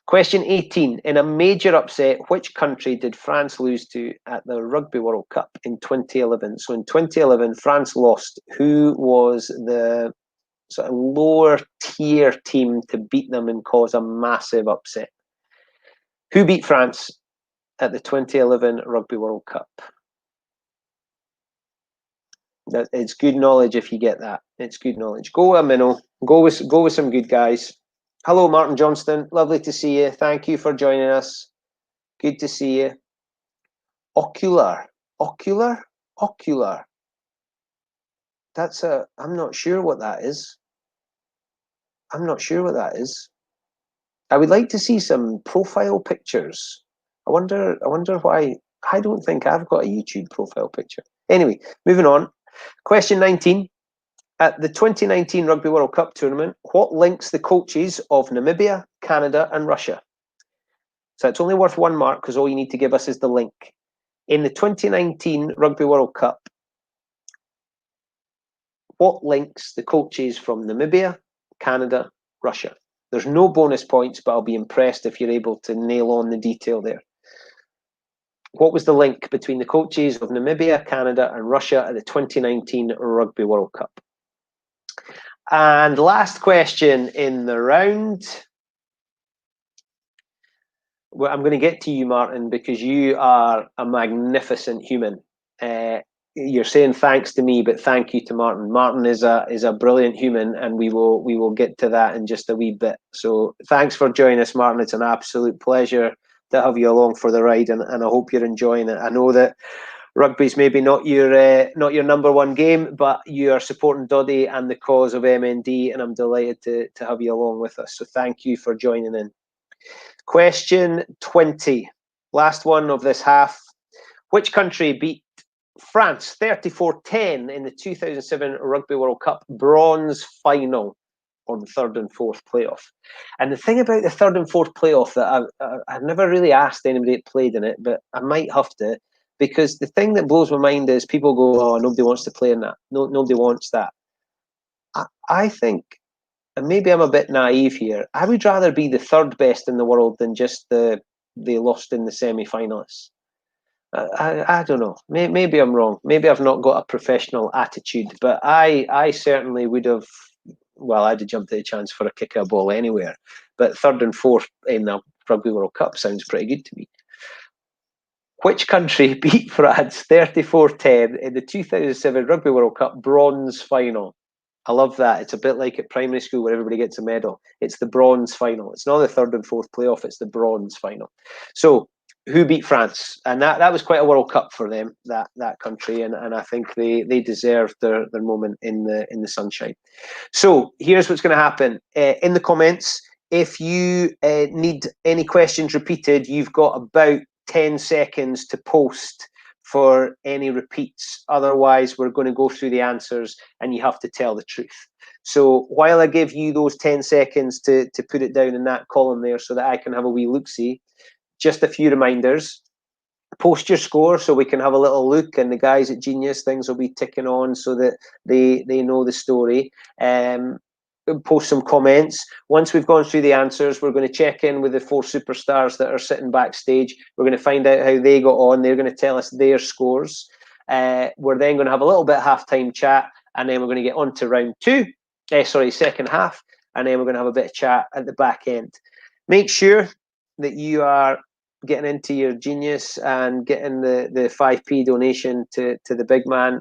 Question 18. In a major upset, which country did France lose to at the Rugby World Cup in 2011? So in 2011, France lost. Who was the sort of lower tier team to beat them and cause a massive upset? Who beat France at the 2011 Rugby World Cup? It's good knowledge if you get that. It's good knowledge. Go a minnow. Go with some good guys. Hello, Martin Johnston. Lovely to see you. Thank you for joining us. Good to see you. Ocular. That's I'm not sure what that is. I would like to see some profile pictures. I wonder why. I don't think I've got a YouTube profile picture. Anyway, moving on. Question 19. At the 2019 Rugby World Cup tournament, what links the coaches of Namibia, Canada, and Russia? So it's only worth 1 mark because all you need to give us is the link. In the 2019 Rugby World Cup, what links the coaches from Namibia, Canada, Russia? There's no bonus points, but I'll be impressed if you're able to nail on the detail there. What was the link between the coaches of Namibia, Canada, and Russia at the 2019 Rugby World Cup? And last question in the round. Well, I'm going to get to you, Martin, because you are a magnificent human. You're saying thanks to me, but thank you to Martin. Martin is a brilliant human, and we will get to that in just a wee bit. So thanks for joining us, Martin. It's an absolute pleasure to have you along for the ride, and I hope you're enjoying it. I know that rugby's maybe not your number one game, but you are supporting Doddy and the cause of MND, and I'm delighted to have you along with us. So thank you for joining in. Question 20. Last one of this half. Which country beat France 34-10 in the 2007 Rugby World Cup bronze final on the third and fourth playoff? And the thing about the third and fourth playoff that I've never really asked anybody that played in it, but I might have to, because the thing that blows my mind is people go, oh, nobody wants to play in that. No, nobody wants that. I think, and maybe I'm a bit naive here, I would rather be the third best in the world than just they lost in the semi-finalists. I don't know. Maybe I'm wrong. Maybe I've not got a professional attitude, but I certainly would have. Well, I'd have jumped at the chance for a kick of a ball anywhere. But third and fourth in the Rugby World Cup sounds pretty good to me. Which country beat France 34-10 in the 2007 Rugby World Cup bronze final? I love that. It's a bit like at primary school where everybody gets a medal. It's the bronze final. It's not the third and fourth playoff. It's the bronze final. So, who beat France? And that was quite a World Cup for them, that country, and I think they deserved their moment in the sunshine. So here's what's going to happen. In the comments, if you need any questions repeated, you've got about 10 seconds to post for any repeats. Otherwise, we're going to go through the answers and you have to tell the truth. So while I give you those 10 seconds to put it down in that column there so that I can have a wee look-see, just a few reminders. Post your score so we can have a little look, and the guys at Genius, things will be ticking on so that they know the story. Post some comments. Once we've gone through the answers, we're going to check in with the 4 superstars that are sitting backstage. We're going to find out how they got on. They're going to tell us their scores. We're then going to have a little bit of halftime chat, and then we're going to get on to round 2. Second half, and then we're going to have a bit of chat at the back end. Make sure that you are getting into your Genius and getting the 5p donation to the big man.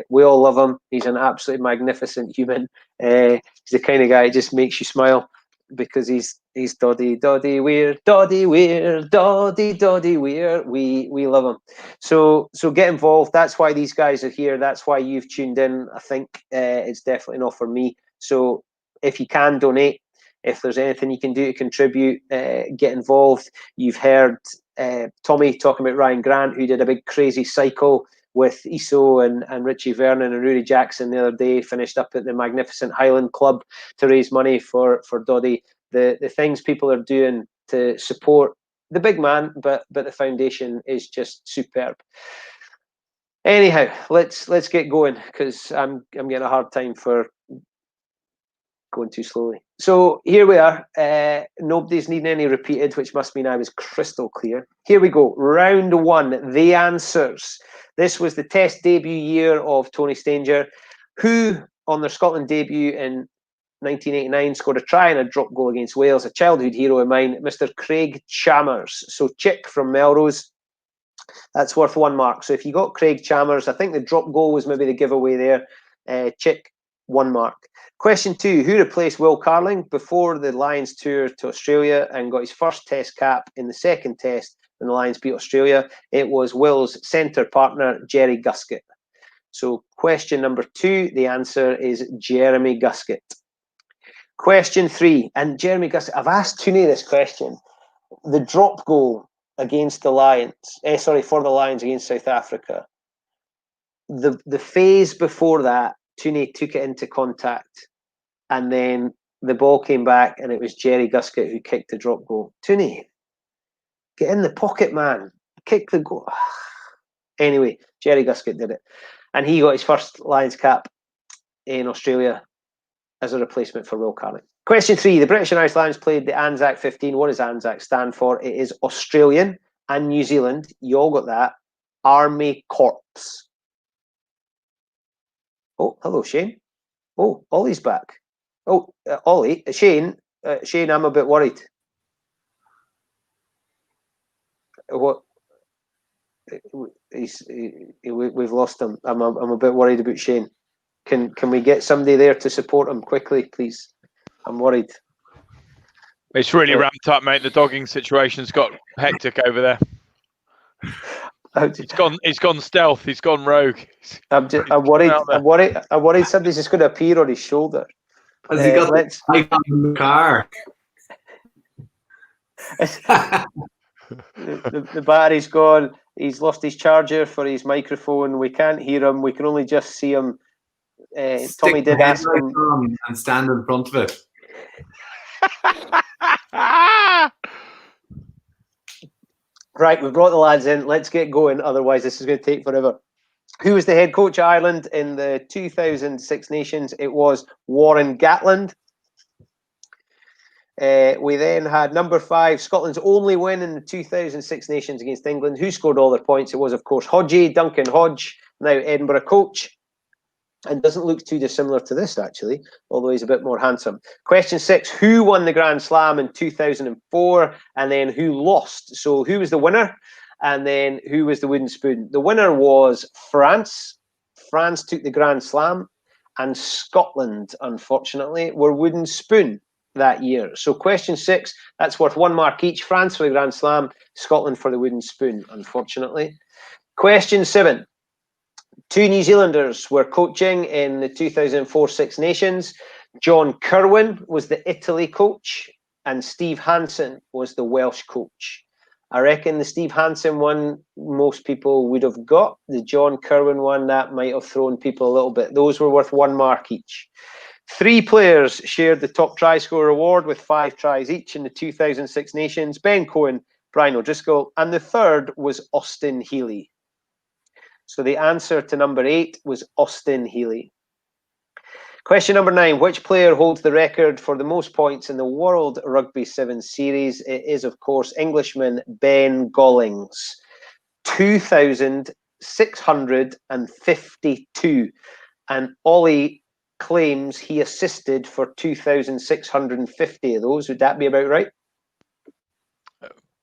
We all love him. He's an absolutely magnificent human. He's the kind of guy that just makes you smile because he's Doddy Weir, Doddy Weir, Doddy Weir. We love him. So get involved. That's why these guys are here. That's why you've tuned in. I think it's definitely not for me. So if you can donate, if there's anything you can do to contribute, get involved. You've heard Tommy talking about Ryan Grant, who did a big crazy cycle with Iso and Richie Vernon and Rory Jackson the other day, finished up at the magnificent Highland Club to raise money for Doddy. The things people are doing to support the big man, but the foundation is just superb. Anyhow, let's get going because I'm getting a hard time for going too slowly. So here we are. Nobody's needing any repeated, which must mean I was crystal clear. Here we go. Round 1, the answers. This was the Test debut year of Tony Stanger, who on their Scotland debut in 1989 scored a try and a drop goal against Wales, a childhood hero of mine, Mr. Craig Chalmers. So Chick from Melrose, that's worth 1 mark. So if you got Craig Chalmers, I think the drop goal was maybe the giveaway there. Chick, 1 mark. Question 2, who replaced Will Carling before the Lions tour to Australia and got his first Test cap in the second Test when the Lions beat Australia? It was Will's centre partner, Jerry Guscott. So question number 2, the answer is Jeremy Guscott. Question 3, and Jeremy Guscott, I've asked Tooney this question. The drop goal against the Lions, for the Lions against South Africa. The phase before that, Tooney took it into contact, and then the ball came back, and it was Jerry Guscott who kicked the drop goal. Tooney, get in the pocket, man. Kick the goal. Anyway, Jerry Guscott did it, and he got his first Lions cap in Australia as a replacement for Will Carling. Question 3, the British and Irish Lions played the Anzac 15. What does Anzac stand for? It is Australian and New Zealand. You all got that. Army Corps. Oh, hello, Shane. Oh, Ollie's back. Oh, Ollie, Shane, I'm a bit worried. What? We've lost him. I'm a bit worried about Shane. Can we get somebody there to support him quickly, please? I'm worried. It's really ramped up, mate. The dogging situation's got hectic over there. He's gone stealth. He's gone rogue. I'm worried somebody's just going to appear on his shoulder. Has he got the bike on the car? The battery's gone. He's lost his charger for his microphone. We can't hear him. We can only just see him. Tommy did ask him and stand in front of it. Right, we've brought the lads in. Let's get going. Otherwise, this is going to take forever. Who was the head coach of Ireland in the 2006 Nations? It was Warren Gatland. We then had number 5, Scotland's only win in the 2006 Nations against England. Who scored all their points? It was, of course, Hodgie, Duncan Hodge, now Edinburgh coach. And doesn't look too dissimilar to this, actually, although he's a bit more handsome. Question 6, who won the Grand Slam in 2004? And then who lost? So who was the winner? And then who was the wooden spoon? The winner was France. France took the Grand Slam. And Scotland, unfortunately, were wooden spoon that year. So question 6, that's worth 1 mark each. France for the Grand Slam, Scotland for the wooden spoon, unfortunately. Question 7. 2 New Zealanders were coaching in the 2004 Six Nations. John Kirwan was the Italy coach and Steve Hansen was the Welsh coach. I reckon the Steve Hansen one most people would have got. The John Kirwan one, that might have thrown people a little bit. Those were worth 1 mark each. 3 players shared the top try scorer award with 5 tries each in the 2006 Nations. Ben Cohen, Brian O'Driscoll, and the third was Austin Healy. So the answer to number 8 was Austin Healy. Question number 9. Which player holds the record for the most points in the World Rugby 7 Series? It is, of course, Englishman Ben Gollings. 2,652. And Ollie claims he assisted for 2,650 of those. Would that be about right?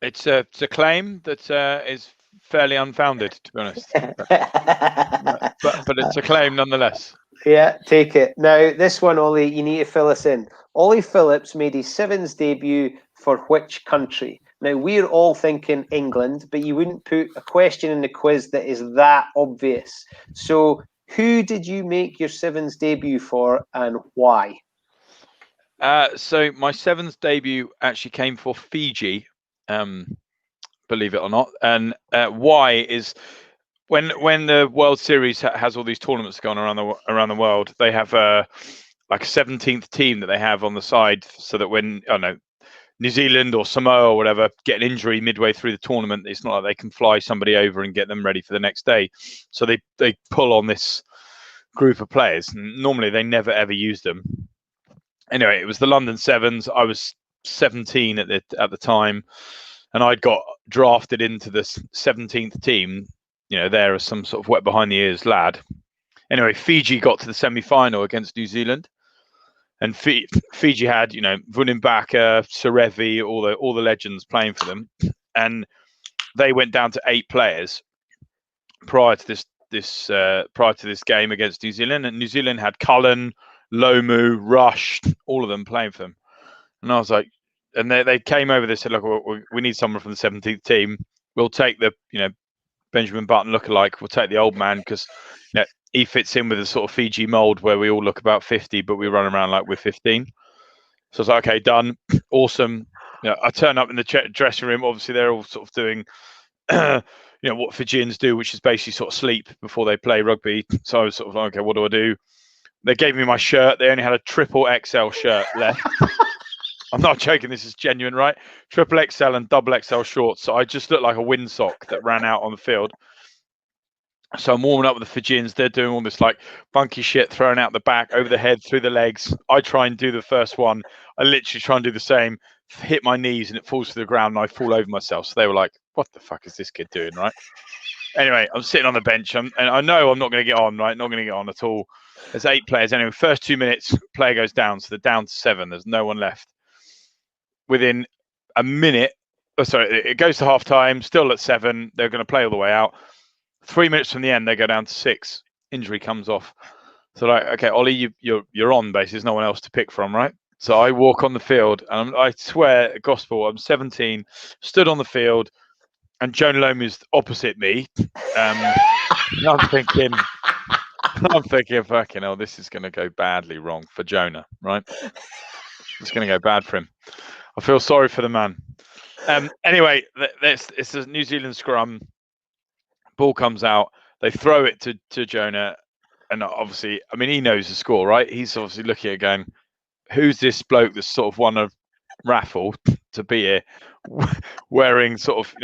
It's a claim that is fairly unfounded, to be honest. but it's a claim nonetheless. Yeah, take it. Now, this one, Ollie, you need to fill us in. Ollie Phillips made his Sevens debut for which country? Now, we're all thinking England, but you wouldn't put a question in the quiz that is that obvious. So, who did you make your Sevens debut for and why? So, my Sevens debut actually came for Fiji, believe it or not. And why is when the World Series has all these tournaments going around the world, they have like a 17th team that they have on the side, so that when New Zealand or Samoa or whatever get an injury midway through the tournament, it's not like they can fly somebody over and get them ready for the next day. So they pull on this group of players. Normally they never ever use them. Anyway, it was the London Sevens. I was 17 at the time, and I'd got drafted into the 17th team, there as some sort of wet behind the ears lad. Anyway, Fiji got to the semi-final against New Zealand, and Fiji had, Vunimbaka, Serevi, all the legends playing for them, and they went down to 8 players prior to this game against New Zealand, and New Zealand had Cullen, Lomu, Rush, all of them playing for them, and I was like, and they came over. They said, "Look, we need someone from the 17th team. We'll take the Benjamin Button lookalike. We'll take the old man because he fits in with the sort of Fiji mold where we all look about 50, but we run around like we're 15." So I was like, "Okay, done, awesome." I turn up in the dressing room. Obviously, they're all sort of doing, what Fijians do, which is basically sort of sleep before they play rugby. So I was sort of like, "Okay, what do I do?" They gave me my shirt. They only had a triple XL shirt left. I'm not joking. This is genuine, right? Triple XL and double XL shorts. So I just looked like a windsock that ran out on the field. So I'm warming up with the Fijians. They're doing all this like funky shit, throwing out the back, over the head, through the legs. I try and do the first one. I literally try and do the same, hit my knees and it falls to the ground and I fall over myself. So they were like, "What the fuck is this kid doing?" Right? Anyway, I'm sitting on the bench and I know I'm not going to get on, right? Not going to get on at all. There's 8 players. Anyway, first 2 minutes, player goes down. So they're down to 7. There's no one left. Within a minute, it goes to half time, still at 7. They're going to play all the way out. 3 minutes from the end, they go down to 6. Injury comes off. So like, okay, Ollie, you're on base. There's no one else to pick from, right? So I walk on the field, and I swear, gospel, I'm 17, stood on the field, and Jonah Lomu's opposite me. And I'm thinking, fucking hell, this is going to go badly wrong for Jonah, right? It's going to go bad for him. I feel sorry for the man. Anyway, it's a New Zealand scrum. Ball comes out. They throw it to Jonah, and obviously, I mean, he knows the score, right? He's obviously looking at going, "Who's this bloke that's sort of won a raffle to be here, wearing sort of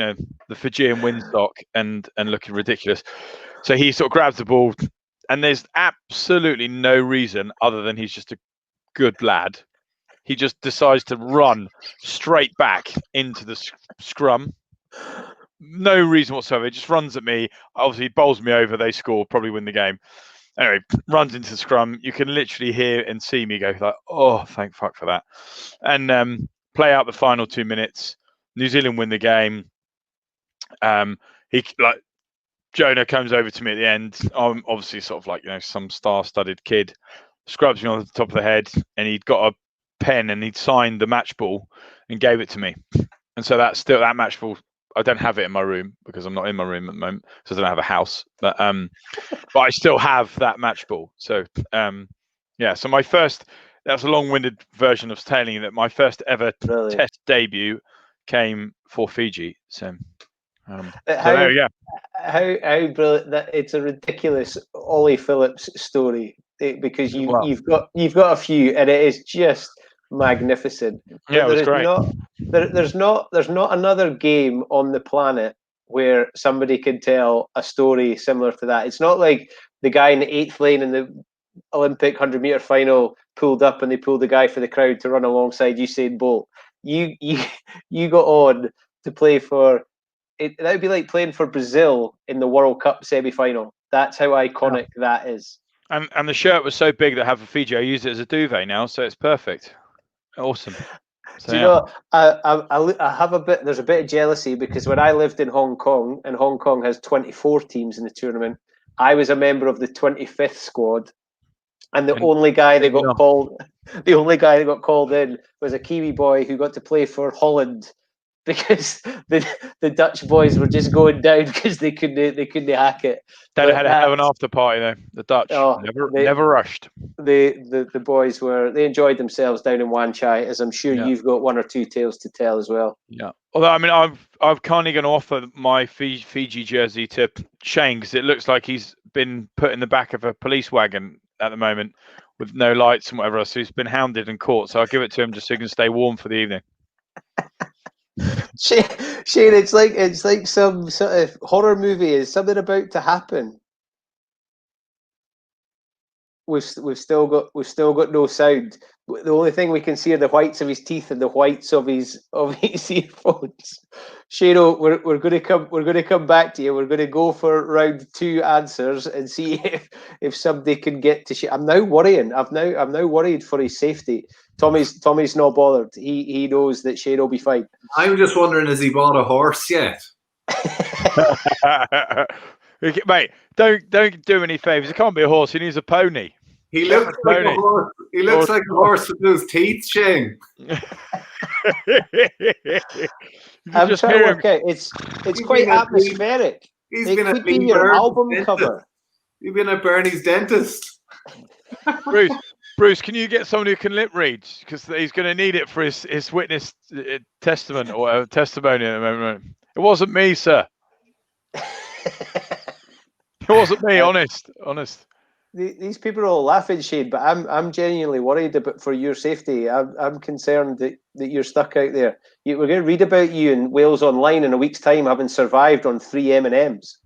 the Fijian windsock and looking ridiculous?" So he sort of grabs the ball, and there's absolutely no reason other than he's just a good lad. He just decides to run straight back into the scrum. No reason whatsoever. He just runs at me. Obviously, bowls me over. They score, probably win the game. Anyway, runs into the scrum. You can literally hear and see me go like, "Oh, thank fuck for that," and play out the final 2 minutes. New Zealand win the game. Jonah comes over to me at the end. I'm obviously sort of like some star-studded kid. Scrubs me on the top of the head, and he'd got a pen and he'd signed the match ball and gave it to me. And so that match ball. I don't have it in my room because I'm not in my room at the moment, so I don't have a house. But I still have that match ball. So so my first. That's a long-winded version of telling you that my first ever Test debut came for Fiji. So there you go. How brilliant that it's a ridiculous Ollie Phillips story because you've got a few and it is just magnificent. Yeah, it was great. There's not another game on the planet where somebody can tell a story similar to that. It's not like the guy in the 8th lane in the Olympic 100-meter final pulled up and they pulled the guy for the crowd to run alongside Usain Bolt. You got on to play for it. That would be like playing for Brazil in the World Cup semi-final. That's how iconic that is. And the shirt was so big that I have for Fiji, I use it as a duvet now, so it's perfect. Awesome. So, do you know? I have a bit. There's a bit of jealousy because when I lived in Hong Kong, and Hong Kong has 24 teams in the tournament, I was a member of the 25th squad, and the only guy that got called in was a Kiwi boy who got to play for Holland because the Dutch boys were just going down because they couldn't hack it. They had an after party though. The Dutch never rushed. The boys they enjoyed themselves down in Wan Chai, as I'm sure you've got one or two tales to tell as well. Yeah. Although I mean, I'm kindly going to offer my Fiji jersey to Shane because it looks like he's been put in the back of a police wagon at the moment with no lights and whatever else. So he's been hounded and caught. So I'll give it to him just so he can stay warm for the evening. Shane, it's like some sort of horror movie. Is something about to happen? We've still got no sound. The only thing we can see are the whites of his teeth and the whites of his earphones. Shane, we're going to come back to you. We're going to go for round 2 answers and see if somebody can get to Shane. I'm now worrying. I'm now worried for his safety. Tommy's not bothered. He knows that Shane will be fine. I'm just wondering, has he bought a horse yet? Mate, don't do him any favours. He can't be a horse. He needs a pony. He looks like a horse. He looks like a horse with those teeth, Shane. I'm trying to work out. It's quite atmospheric. He's it been could be your album cover. You've been at Bernie's dentist. Bruce, can you get someone who can lip read? Because he's going to need it for his witness testament or testimony at the moment. It wasn't me, sir. It wasn't me. Honest. These people are all laughing, Shane, but I'm genuinely worried about for your safety. I'm concerned that you're stuck out there. We're going to read about you in Wales Online in a week's time, having survived on 3 M&Ms.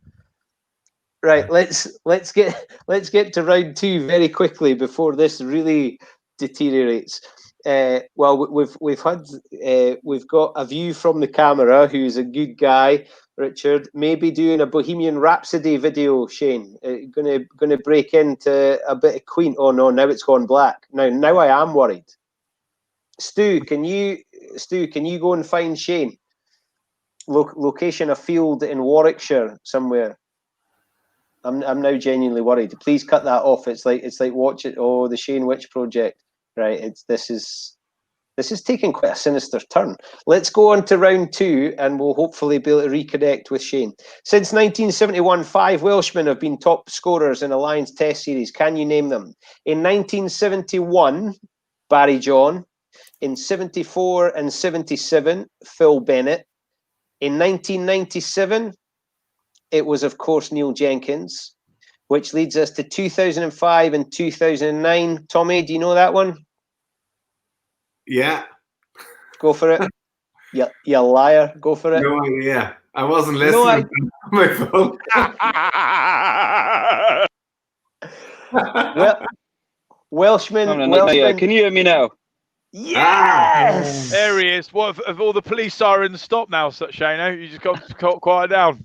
Right, let's get to round 2 very quickly before this really deteriorates. Well, we've got a view from the camera. Who's a good guy, Richard? Maybe doing a Bohemian Rhapsody video. Shane, gonna break into a bit of Queen. Oh no, now it's gone black. Now I am worried. Stu, can you go and find Shane? Location: a field in Warwickshire somewhere. I'm now genuinely worried. Please cut that off. It's like watch it. Oh, the Shane Witch Project. Right. This is taking quite a sinister turn. Let's go on to round 2, and we'll hopefully be able to reconnect with Shane. Since 1971, 5 Welshmen have been top scorers in a Lions Test series. Can you name them? In 1971, Barry John. In 74 and 77, Phil Bennett. In 1997, it was, of course, Neil Jenkins, which leads us to 2005 and 2009. Tommy, do you know that one? Yeah. Go for it. You liar. Go for it. No idea. I wasn't listening to my phone. Well, Welshman. Can you hear me now? Yes. There he is. What have all the police sirens stopped now, Shano? You just got quiet down.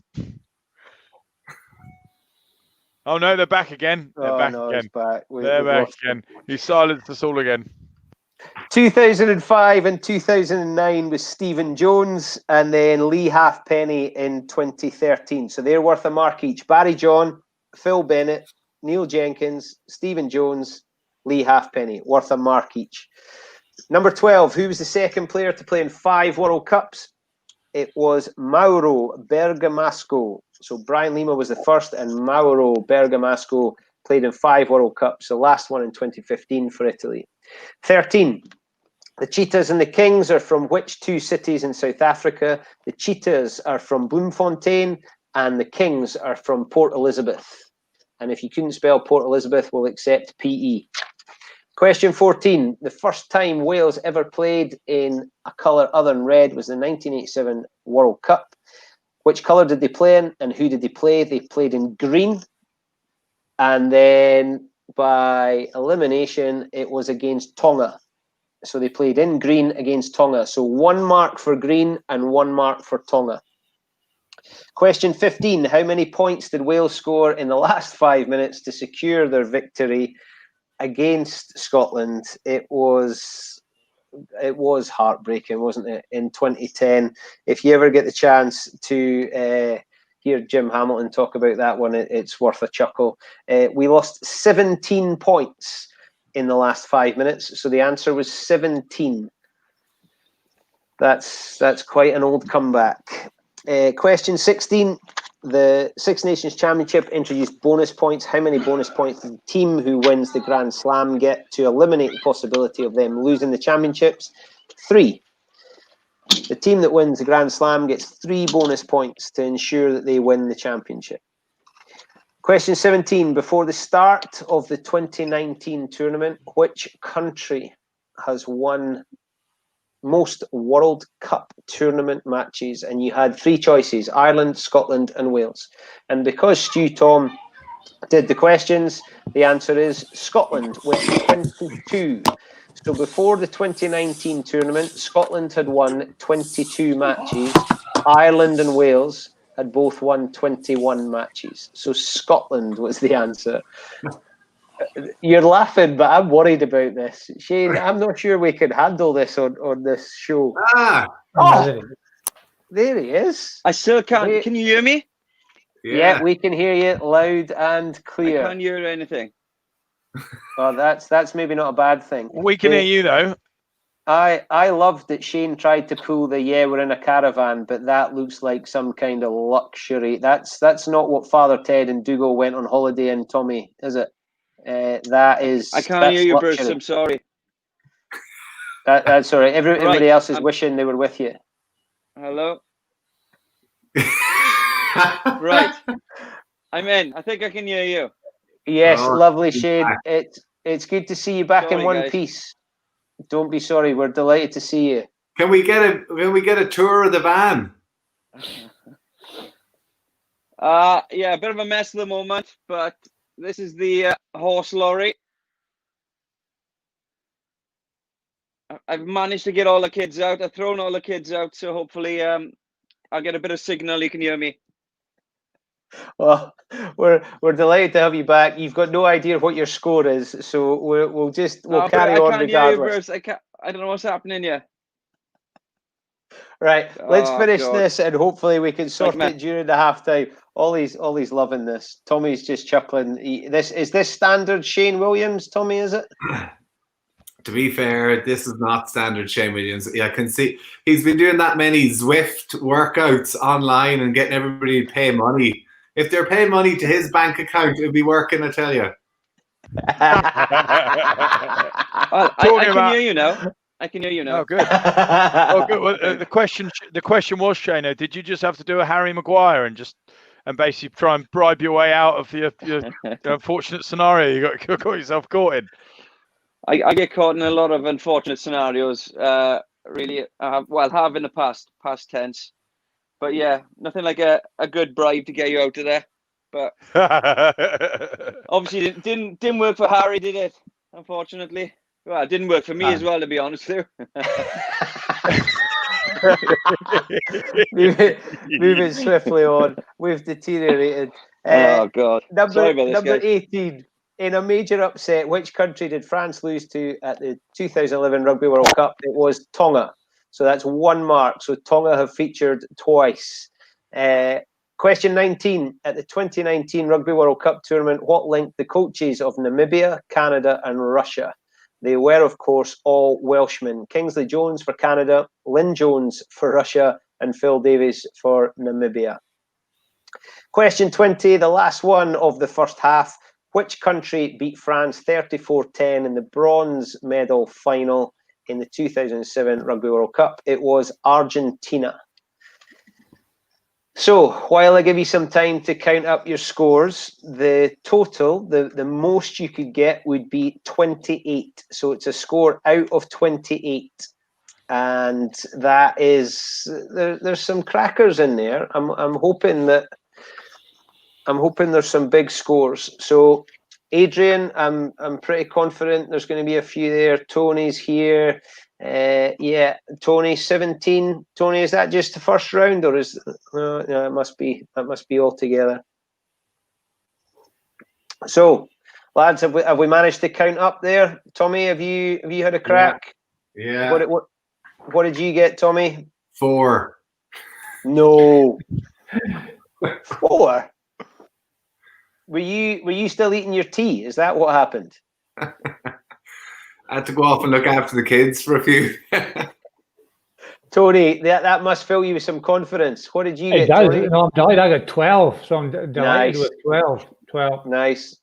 Oh no, they're back again. They're back again. They're back again. He silenced us all again. 2005 and 2009 was Stephen Jones, and then Lee Halfpenny in 2013. So they're worth a mark each. Barry John, Phil Bennett, Neil Jenkins, Stephen Jones, Lee Halfpenny, worth a mark each. Number 12, who was the second player to play in 5 World Cups? It was Mauro Bergamasco. So Brian Lima was the first, and Mauro Bergamasco played in 5 World Cups, the last one in 2015 for Italy. 13, the Cheetahs and the Kings are from which 2 cities in South Africa? The Cheetahs are from Bloemfontein, and the Kings are from Port Elizabeth. And if you couldn't spell Port Elizabeth, we'll accept PE. Question 14. The first time Wales ever played in a colour other than red was the 1987 World Cup. Which colour did they play in, and who did they play? They played in green. And then by elimination, it was against Tonga. So they played in green against Tonga. So 1 mark for green and 1 mark for Tonga. Question 15. How many points did Wales score in the last 5 minutes to secure their victory against Scotland? It was heartbreaking, wasn't it, in 2010? If you ever get the chance to hear Jim Hamilton talk about that one, it's worth a chuckle. We lost 17 points in the last 5 minutes, so the answer was 17. That's quite an old comeback. Question 16. The Six Nations Championship introduced bonus points. How many bonus points does the team who wins the Grand Slam get to eliminate the possibility of them losing the championships? 3. The team that wins the Grand Slam gets 3 bonus points to ensure that they win the championship. Question 17. Before the start of the 2019 tournament, which country has won most World Cup tournament matches? And you had 3 choices: Ireland, Scotland and Wales. And because Stu Tom did the questions, the answer is Scotland with 22. So before the 2019 tournament, Scotland had won 22 matches. Ireland and Wales had both won 21 matches. So Scotland was the answer. You're laughing, but I'm worried about this. Shane, I'm not sure we can handle this on this show. Oh, there he is. I still can't. Can you hear me? Yeah, we can hear you loud and clear. I can't hear anything. Well, that's maybe not a bad thing. We can hear you though. I loved that Shane tried to pull the we're in a caravan, but that looks like some kind of luxury. That's not what Father Ted and Dougal went on holiday in, Tommy, is it? That is. I can't hear you, Bruce. I'm sorry. That's all right. Everybody else is wishing they were with you. Hello. Right. I'm in. I think I can hear you. Yes, lovely, Shane. It's good to see you back in one piece. Don't be sorry. We're delighted to see you. Can we get a tour of the van? Yeah, a bit of a mess at the moment, but this is the horse lorry. I've managed to get all the kids out. I've thrown all the kids out, so hopefully I'll get a bit of signal. You can hear me. Well, we're delighted to have you back. You've got no idea what your score is, so we'll carry on regardless. I don't know what's happening here. Right, let's finish this, and hopefully we can sort it during the halftime. Ollie's loving this. Tommy's just chuckling. Is this standard Shane Williams? Tommy, is it? To be fair, this is not standard Shane Williams. I can see he's been doing that many Zwift workouts online and getting everybody to pay money. If they're paying money to his bank account, it'll be working, I tell you. I can hear you now. I can hear you now. Oh, good. Oh, good. Well, the question was, Shano, did you just have to do a Harry Maguire and basically try and bribe your way out of your unfortunate scenario you got yourself caught in? I get caught in a lot of unfortunate scenarios. Really, have in the past tense. But yeah, nothing like a good bribe to get you out of there. But obviously didn't work for Harry, did it? Unfortunately. Well, it didn't work for me as well, to be honest with you. Moving swiftly on. We've deteriorated. Oh God! Sorry about this, number guys. 18. In a major upset, which country did France lose to at the 2011 Rugby World Cup? It was Tonga. So that's 1 mark. So Tonga have featured twice. Question 19. At the 2019 Rugby World Cup tournament, what linked the coaches of Namibia, Canada, and Russia? They were, of course, all Welshmen. Kingsley Jones for Canada, Lynn Jones for Russia, and Phil Davies for Namibia. Question 20, the last one of the first half. Which country beat France 34-10 in the bronze medal final in the 2007 Rugby World Cup? It was Argentina. So, while I give you some time to count up your scores, the total, the most you could get would be 28. So it's a score out of 28. And that is, there's some crackers in there. I'm hoping there's some big scores. So, Adrian, I'm pretty confident there's going to be a few there. Tony's here. Yeah, Tony 17. Tony, is that just the first round, or is no? It must be all together. So, lads, have we managed to count up there? Tommy, have you had a crack? Yeah. What did you get, Tommy? 4. No. 4. Were you still eating your tea? Is that what happened? I had to go off and look after the kids for a few. Tony, that must fill you with some confidence. What did you get, does. Tony? No, I'm delighted. I got 12, so I'm delighted Nice. with 12. 12. Nice.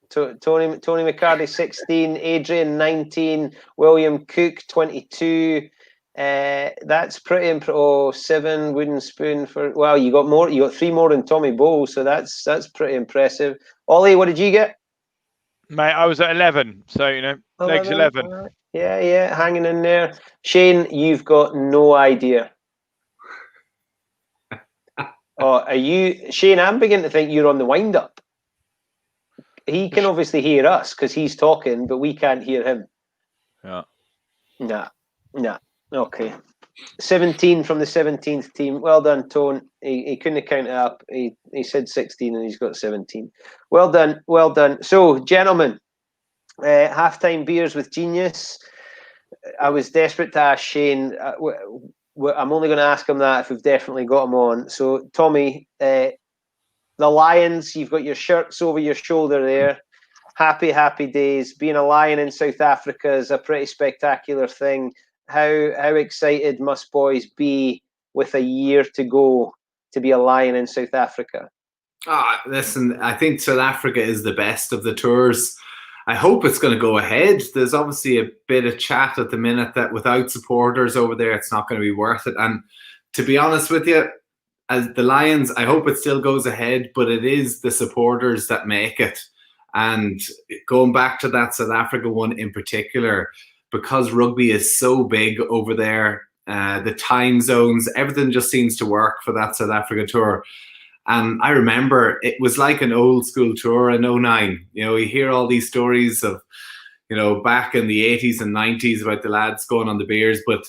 Tony McCarty 16, Adrian 19, William Cook 22. That's pretty impressive. 7 wooden spoon for. Well, you got more. You got 3 more than Tommy Bowles, so that's pretty impressive. Ollie, what did you get? Mate, I was at 11, so legs 11. Yeah, hanging in there. Shane, you've got no idea. Oh, are you, Shane? I'm beginning to think you're on the wind up. He can obviously hear us because he's talking, but we can't hear him. Yeah. Nah. Okay. 17 from the 17th team. Well done, Tone. He couldn't have counted up. He said 16 and he's got 17. Well done. So, gentlemen, halftime beers with Genius. I was desperate to ask Shane. I'm only going to ask him that if we've definitely got him on. So, Tommy, the Lions, you've got your shirts over your shoulder there. Happy days. Being a Lion in South Africa is a pretty spectacular thing. How excited must boys be with a year to go to be a Lion in South Africa? Listen, I think South Africa is the best of the tours. I hope it's going to go ahead. There's obviously a bit of chat at the minute that without supporters over there, it's not going to be worth it. And to be honest with you, as the Lions, I hope it still goes ahead, but it is the supporters that make it. And going back to that South Africa one in particular, because rugby is so big over there, the time zones, everything just seems to work for that South Africa tour. And I remember it was like an old school tour in 09. You hear all these stories of, back in the 80s and 90s about the lads going on the beers. But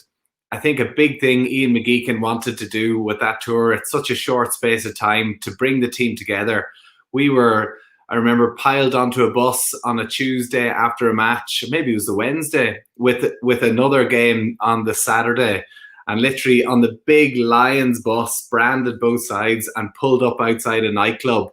I think a big thing Ian McGeechan wanted to do with that tour, it's such a short space of time to bring the team together. We were, I remember, piled onto a bus on a Tuesday after a match, maybe it was the Wednesday, with another game on the Saturday. And literally on the big Lions bus, branded both sides, and pulled up outside a nightclub.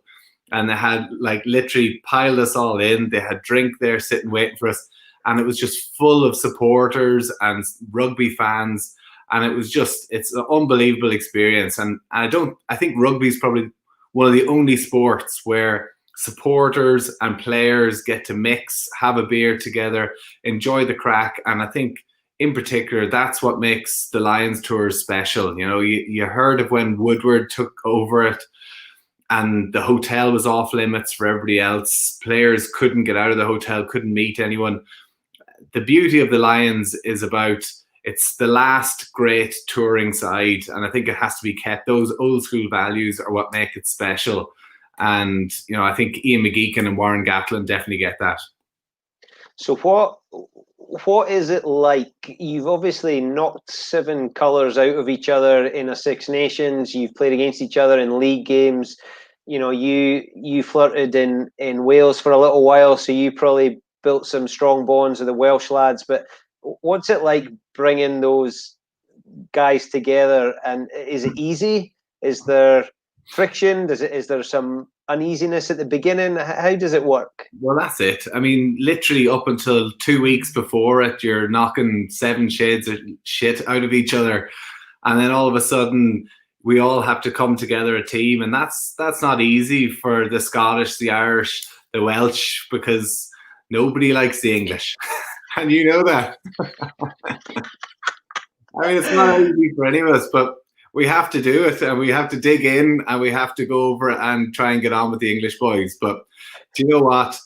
And they had literally piled us all in. They had drink there sitting waiting for us. And it was just full of supporters and rugby fans. And it was it's an unbelievable experience. And I think rugby is probably one of the only sports where supporters and players get to mix, have a beer together, enjoy the crack. And I think in particular, that's what makes the Lions tours special. You know, you heard of when Woodward took over it and the hotel was off limits for everybody else. Players couldn't get out of the hotel, couldn't meet anyone. The beauty of the Lions is about, it's the last great touring side, and I think it has to be kept. Those old school values are what make it special. And, you know, I think Ian McGeechan and Warren Gatland definitely get that. So what is it like? You've obviously knocked 7 colours out of each other in a Six Nations. You've played against each other in league games. You know, you flirted in Wales for a little while, so you probably built some strong bonds with the Welsh lads. But what's it like bringing those guys together? And is it easy? Is there friction? Is there some uneasiness at the beginning? How does it work? Well, that's it. I mean, literally up until 2 weeks before it, you're knocking 7 shades of shit out of each other, and then all of a sudden we all have to come together a team, and that's not easy for the Scottish, the Irish, the Welsh, because nobody likes the English, and you know that. I mean, it's not easy for any of us, but we have to do it, and we have to dig in, and we have to go over it and try and get on with the English boys. But do you know what?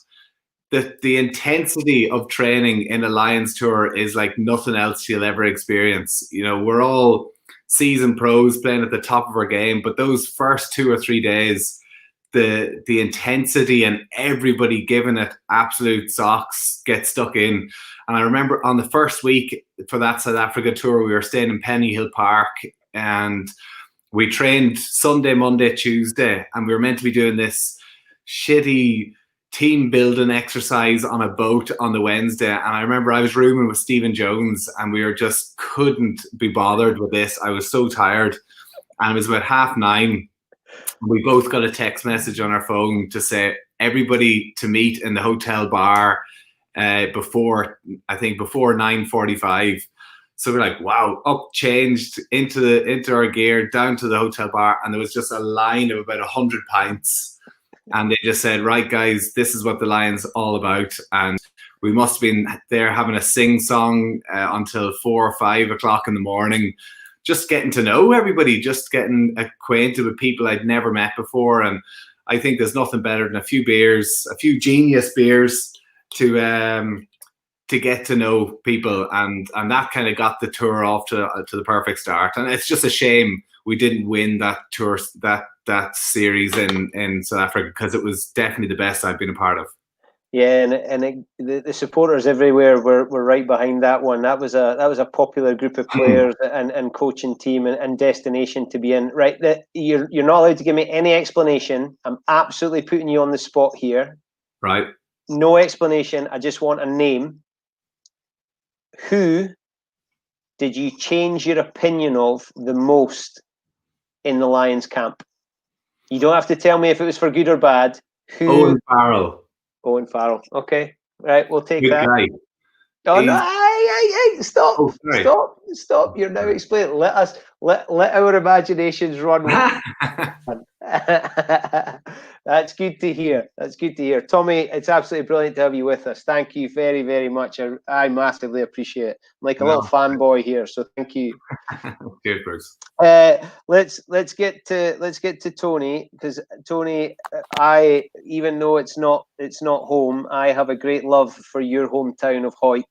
The intensity of training in a Lions tour is like nothing else you'll ever experience. You know, we're all seasoned pros playing at the top of our game, but those first 2 or 3 days, the intensity and everybody giving it absolute socks get stuck in. And I remember on the first week for that South Africa tour, we were staying in Pennyhill Park, and we trained Sunday, Monday, Tuesday, and we were meant to be doing this shitty team building exercise on a boat on the Wednesday. And I remember I was rooming with Stephen Jones, and we were just couldn't be bothered with this. I was so tired, and it was about 9:30. We both got a text message on our phone to say everybody to meet in the hotel bar before 9:45. So we're like, wow, up, changed into our gear, down to the hotel bar, and there was just a line of about 100 pints. And they just said, right, guys, this is what the Lions all about. And we must have been there having a sing-song until 4 or 5 o'clock in the morning, just getting to know everybody, just getting acquainted with people I'd never met before. And I think there's nothing better than a few beers, a few genius beers to get to know people, and that kind of got the tour off to the perfect start. And it's just a shame we didn't win that tour, that series in South Africa, because it was definitely the best I've been a part of. Yeah, and the supporters everywhere were right behind that one. That was a popular group of players and coaching team and destination to be in. Right, you're not allowed to give me any explanation. I'm absolutely putting you on the spot here. Right. No explanation. I just want a name. Who did you change your opinion of the most in the Lions camp? You don't have to tell me if it was for good or bad. Who? Owen Farrell. Owen Farrell. Okay. Right, we'll take Good that. guy. Oh, no, stop. Oh, Stop. You're now explaining. Let our imaginations run. That's good to hear. Tommy, it's absolutely brilliant to have you with us. Thank you very, very much. I massively appreciate it. I'm like a little fanboy here, so thank you. Cheers, Bruce. Let's get to Tony, because Tony, even though it's not home, I have a great love for your hometown of Hawick.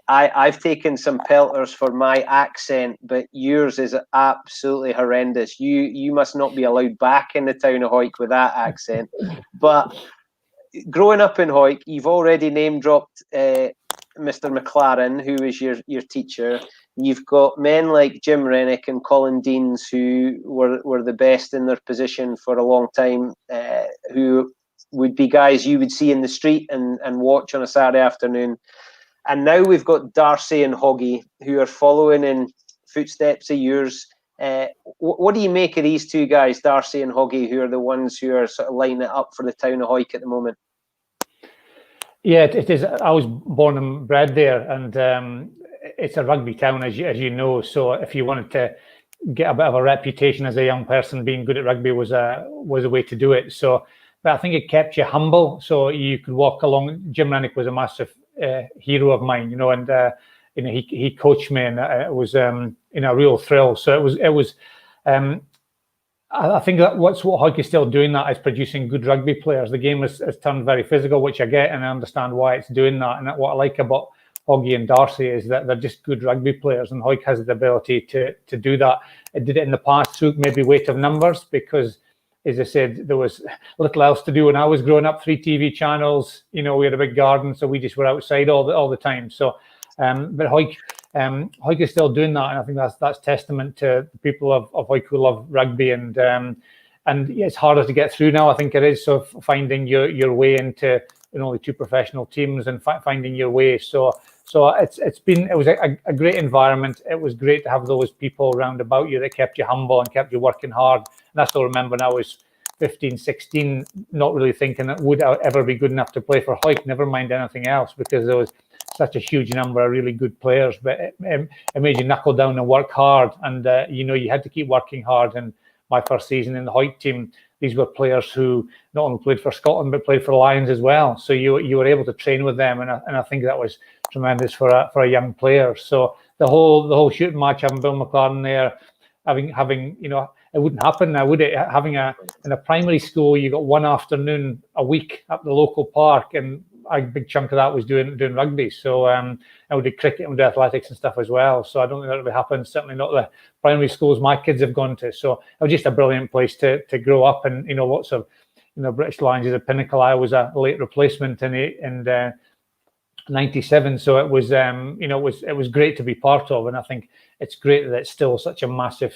I've taken some pelters for my accent, but yours is absolutely horrendous. You must not be allowed back in the town of Hawick with that accent. But growing up in Hawick, you've already name dropped Mr. McLaren, who was your teacher. You've got men like Jim Rennick and Colin Deans, who were the best in their position for a long time, who would be guys you would see in the street and watch on a Saturday afternoon. And now we've got Darcy and Hoggy, who are following in footsteps of yours. What do you make of these two guys, Darcy and Hoggy, who are the ones who are sort of lining it up for the town of Hawick at the moment? Yeah, it is. I was born and bred there, and it's a rugby town, as you know. So if you wanted to get a bit of a reputation as a young person, being good at rugby was a way to do it. So, but I think it kept you humble, so you could walk along. Jim Rennick was a massive hero of mine, you know, and he coached me, and it was a real thrill. So it was. I think that what Hawick is still doing, that is producing good rugby players. The game has turned very physical, which I get, and I understand why it's doing that. And what I like about Hoggy and Darcy is that they're just good rugby players, and Hawick has the ability to do that. It did it in the past through maybe weight of numbers, because, as I said, there was little else to do when I was growing up. 3 TV channels, we had a big garden, so we just were outside all the time. So, but Hawick is still doing that, and I think that's testament to the people of Hawick who love rugby, and it's harder to get through now. I think it is. So finding your way into only 2 professional teams and finding your way. So it was a great environment. It was great to have those people around about you that kept you humble and kept you working hard. And I still remember when I was 15, 16, not really thinking that would I ever be good enough to play for Hawick, never mind anything else, because there was such a huge number of really good players. But it made you knuckle down and work hard, and you had to keep working hard. And my first season in the Hawick team, these were players who not only played for Scotland but played for the Lions as well. So you were able to train with them, and I think that was tremendous for a young player. So the whole shooting match, having Bill McLaren there, having it wouldn't happen now, would it? Having in a primary school, you got one afternoon a week at the local park, and a big chunk of that was doing rugby. So I would do cricket and do athletics and stuff as well. So I don't think that would happen. Certainly not the primary schools my kids have gone to. So it was just a brilliant place to grow up, and lots of British Lions is a pinnacle. I was a late replacement in 97, so it was it was great to be part of, and I think it's great that it's still such a massive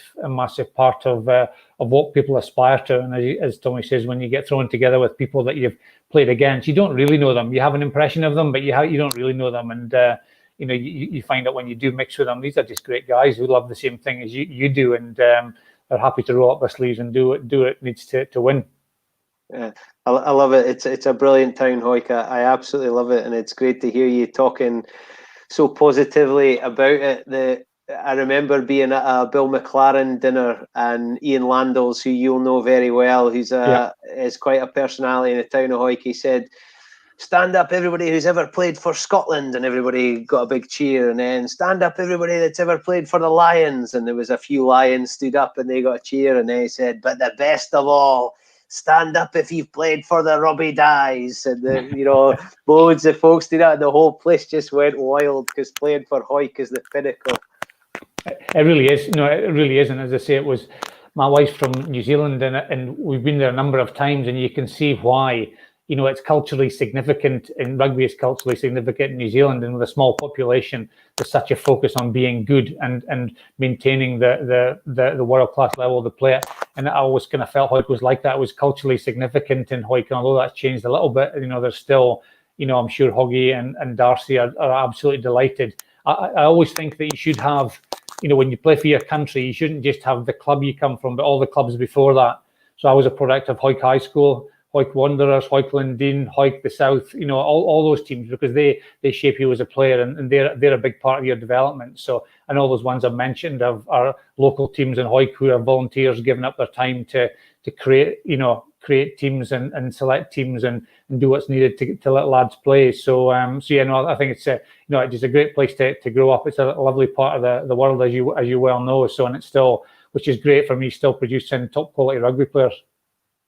part of what people aspire to. And as Tommy says, when you get thrown together with people that you've played against, you don't really know them. You have an impression of them, but you don't really know them. And you find out when you do mix with them, these are just great guys who love the same thing as you do, and they're happy to roll up their sleeves and do it needs to win. Yeah, I love it. It's a brilliant town, Hawick. I absolutely love it, and it's great to hear you talking so positively about it. I remember being at a Bill McLaren dinner, and Ian Landals, who you'll know very well, who's is quite a personality in the town of Hawick. He said, "Stand up, everybody who's ever played for Scotland," and everybody got a big cheer. And then, "Stand up, everybody that's ever played for the Lions," and there was a few Lions stood up and they got a cheer. And then he said, "But the best of all, stand up if you've played for the Rugby Dies." And loads of folks did that. The whole place just went wild, because playing for Hawick is the pinnacle. It really is. No, it really is. And as I say, it was my wife's from New Zealand, and we've been there a number of times, and you can see why. It's culturally significant, and rugby is culturally significant in New Zealand, and with a small population, there's such a focus on being good and maintaining the world class level of the player. And I always kind of felt Hawick was like that. It was culturally significant in Hawick, and although that's changed a little bit, there's still, I'm sure Hoggy and Darcy are absolutely delighted. I always think that you should have, when you play for your country, you shouldn't just have the club you come from, but all the clubs before that. So I was a product of Hawick High School, Hawick Wanderers, Hawick Lundin, Hawick the South, all those teams, because they shape you as a player, and they're a big part of your development. So, and all those ones I've mentioned are local teams in Hawick who are volunteers giving up their time to create teams and select teams and do what's needed to let lads play. So I think it's it's a great place to grow up. It's a lovely part of the world, as you well know. So, and it's still, which is great for me, still producing top quality rugby players.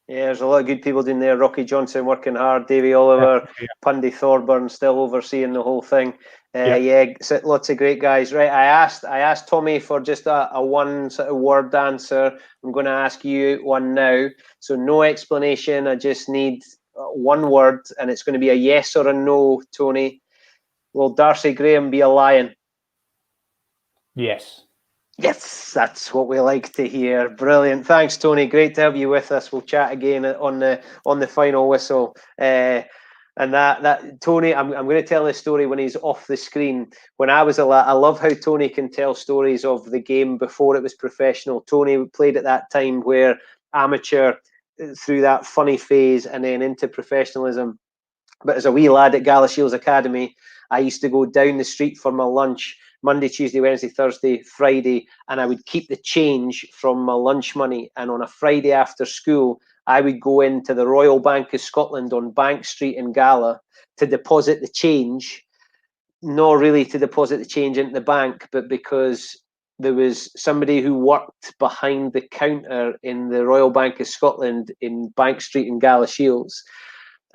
Yeah, there's a lot of good people down there. Rocky Johnson working hard, Davy Oliver, Pundy Thorburn still overseeing the whole thing. Lots of great guys. Right, I asked Tommy for just a one sort of word answer. I'm going to ask you one now. So no explanation. I just need one word, and it's going to be a yes or a no, Tony. Will Darcy Graham be a Lion? Yes. Yes, that's what we like to hear. Brilliant. Thanks, Tony. Great to have you with us. We'll chat again on the final whistle. And that Tony, I'm going to tell this story when he's off the screen. When I was a lad, I love how Tony can tell stories of the game before it was professional. Tony played at that time where amateur, through that funny phase, and then into professionalism. But as a wee lad at Galashiels Academy, I used to go down the street for my lunch Monday, Tuesday, Wednesday, Thursday, Friday, and I would keep the change from my lunch money. And on a Friday after school, I would go into the Royal Bank of Scotland on Bank Street in Gala to deposit the change not really to deposit the change into the bank, but because there was somebody who worked behind the counter in the Royal Bank of Scotland in Bank Street in Galashiels.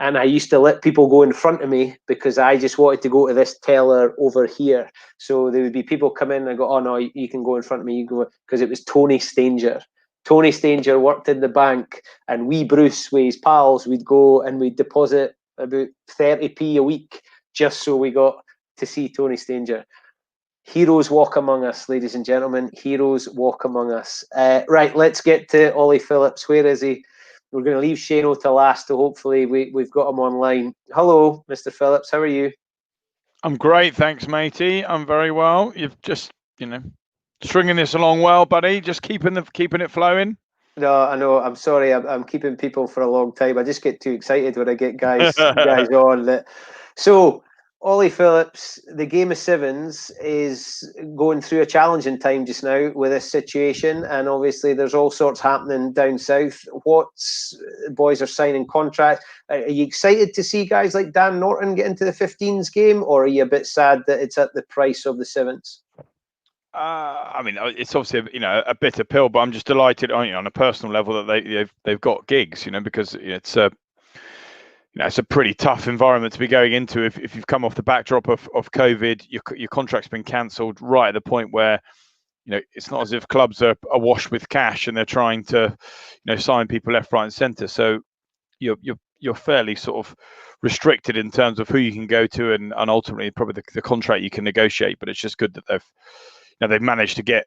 And I used to let people go in front of me because I just wanted to go to this teller over here. So there would be people come in and go, oh no, you can go in front of me. You go, because it was Tony Stanger. Tony Stanger worked in the bank, and we Bruce with his pals, we'd go and we'd deposit about 30p a week just so we got to see Tony Stanger. Heroes walk among us, ladies and gentlemen. Heroes walk among us. Right, let's get to Ollie Phillips. Where is he? We're going to leave Shano to last, so hopefully we've got him online. Hello, Mr. Phillips. How are you? I'm great, thanks, matey. I'm very well. You've just, stringing this along well, buddy. Just keeping it flowing. No, I know. I'm sorry. I'm keeping people for a long time. I just get too excited when I get guys on. That. So, Ollie Phillips, the game of sevens is going through a challenging time just now with this situation, and obviously there's all sorts happening down south. Boys are signing contracts. Are you excited to see guys like Dan Norton get into the 15s game, or are you a bit sad that it's at the price of the sevens? I mean, it's obviously a bitter pill, but I'm just delighted on a personal level that they've got gigs, because it's it's a pretty tough environment to be going into if you've come off the backdrop of COVID. Your contract's been cancelled right at the point where it's not as if clubs are awash with cash and they're trying to sign people left, right, and centre. So you're fairly sort of restricted in terms of who you can go to and ultimately probably the contract you can negotiate. But it's just good that they've managed to get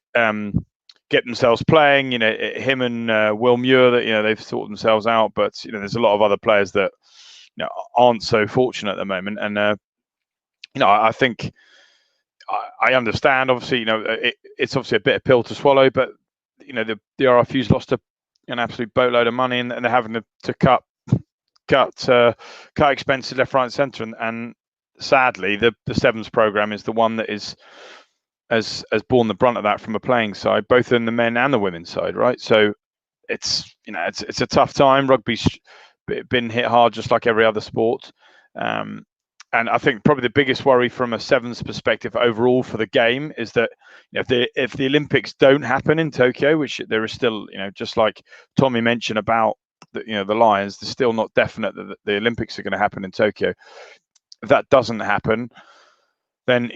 themselves playing. Him and Will Muir, that they've sorted themselves out. But there's a lot of other players that aren't so fortunate at the moment. And I think I understand. Obviously, it's obviously a bitter pill to swallow. But the RFU's lost an absolute boatload of money, and they're having to cut expenses left, right, and centre. And sadly, the sevens program is the one that has borne the brunt of that from a playing side, both in the men and the women's side, right? So it's a tough time. Rugby's been hit hard, just like every other sport. And I think probably the biggest worry from a sevens perspective overall for the game is that if the Olympics don't happen in Tokyo, which there is still, just like Tommy mentioned about the Lions, they're still not definite that the Olympics are going to happen in Tokyo. If that doesn't happen, then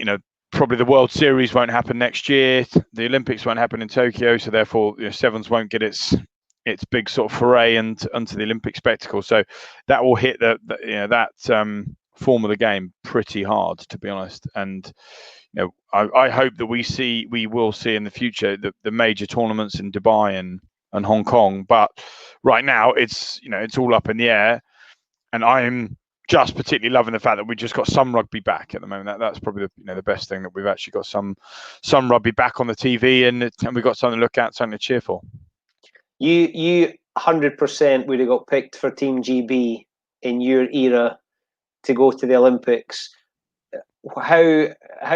probably the World Series won't happen next year. The Olympics won't happen in Tokyo, so therefore sevens won't get its big sort of foray into the Olympic spectacle. So that will hit that form of the game pretty hard, to be honest. And I hope that we will see in the future the major tournaments in Dubai and Hong Kong. But right now it's all up in the air, and I'm just particularly loving the fact that we just got some rugby back at the moment. That's probably the best thing, that we've actually got some rugby back on the TV, and we've got something to look at, something to cheer for. You 100% would have got picked for Team GB in your era to go to the Olympics. How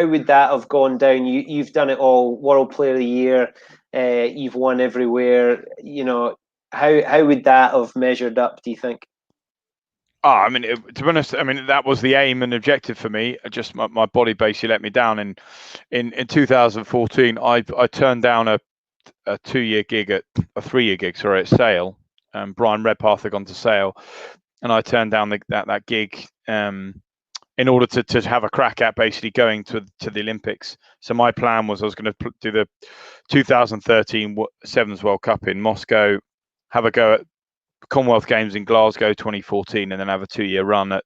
would that have gone down? You've done it all. World Player of the Year. You've won everywhere. How would that have measured up, do you think? I mean, to be honest, that was the aim and objective for me. Just my body basically let me down. In 2014, I turned down a 2-year gig at Sale. Brian Redpath had gone to Sale, and I turned down that gig in order to have a crack at basically going to the Olympics. So my plan was I was going to do the 2013 Sevens World Cup in Moscow, have a go at Commonwealth Games in Glasgow 2014, and then have a 2-year run at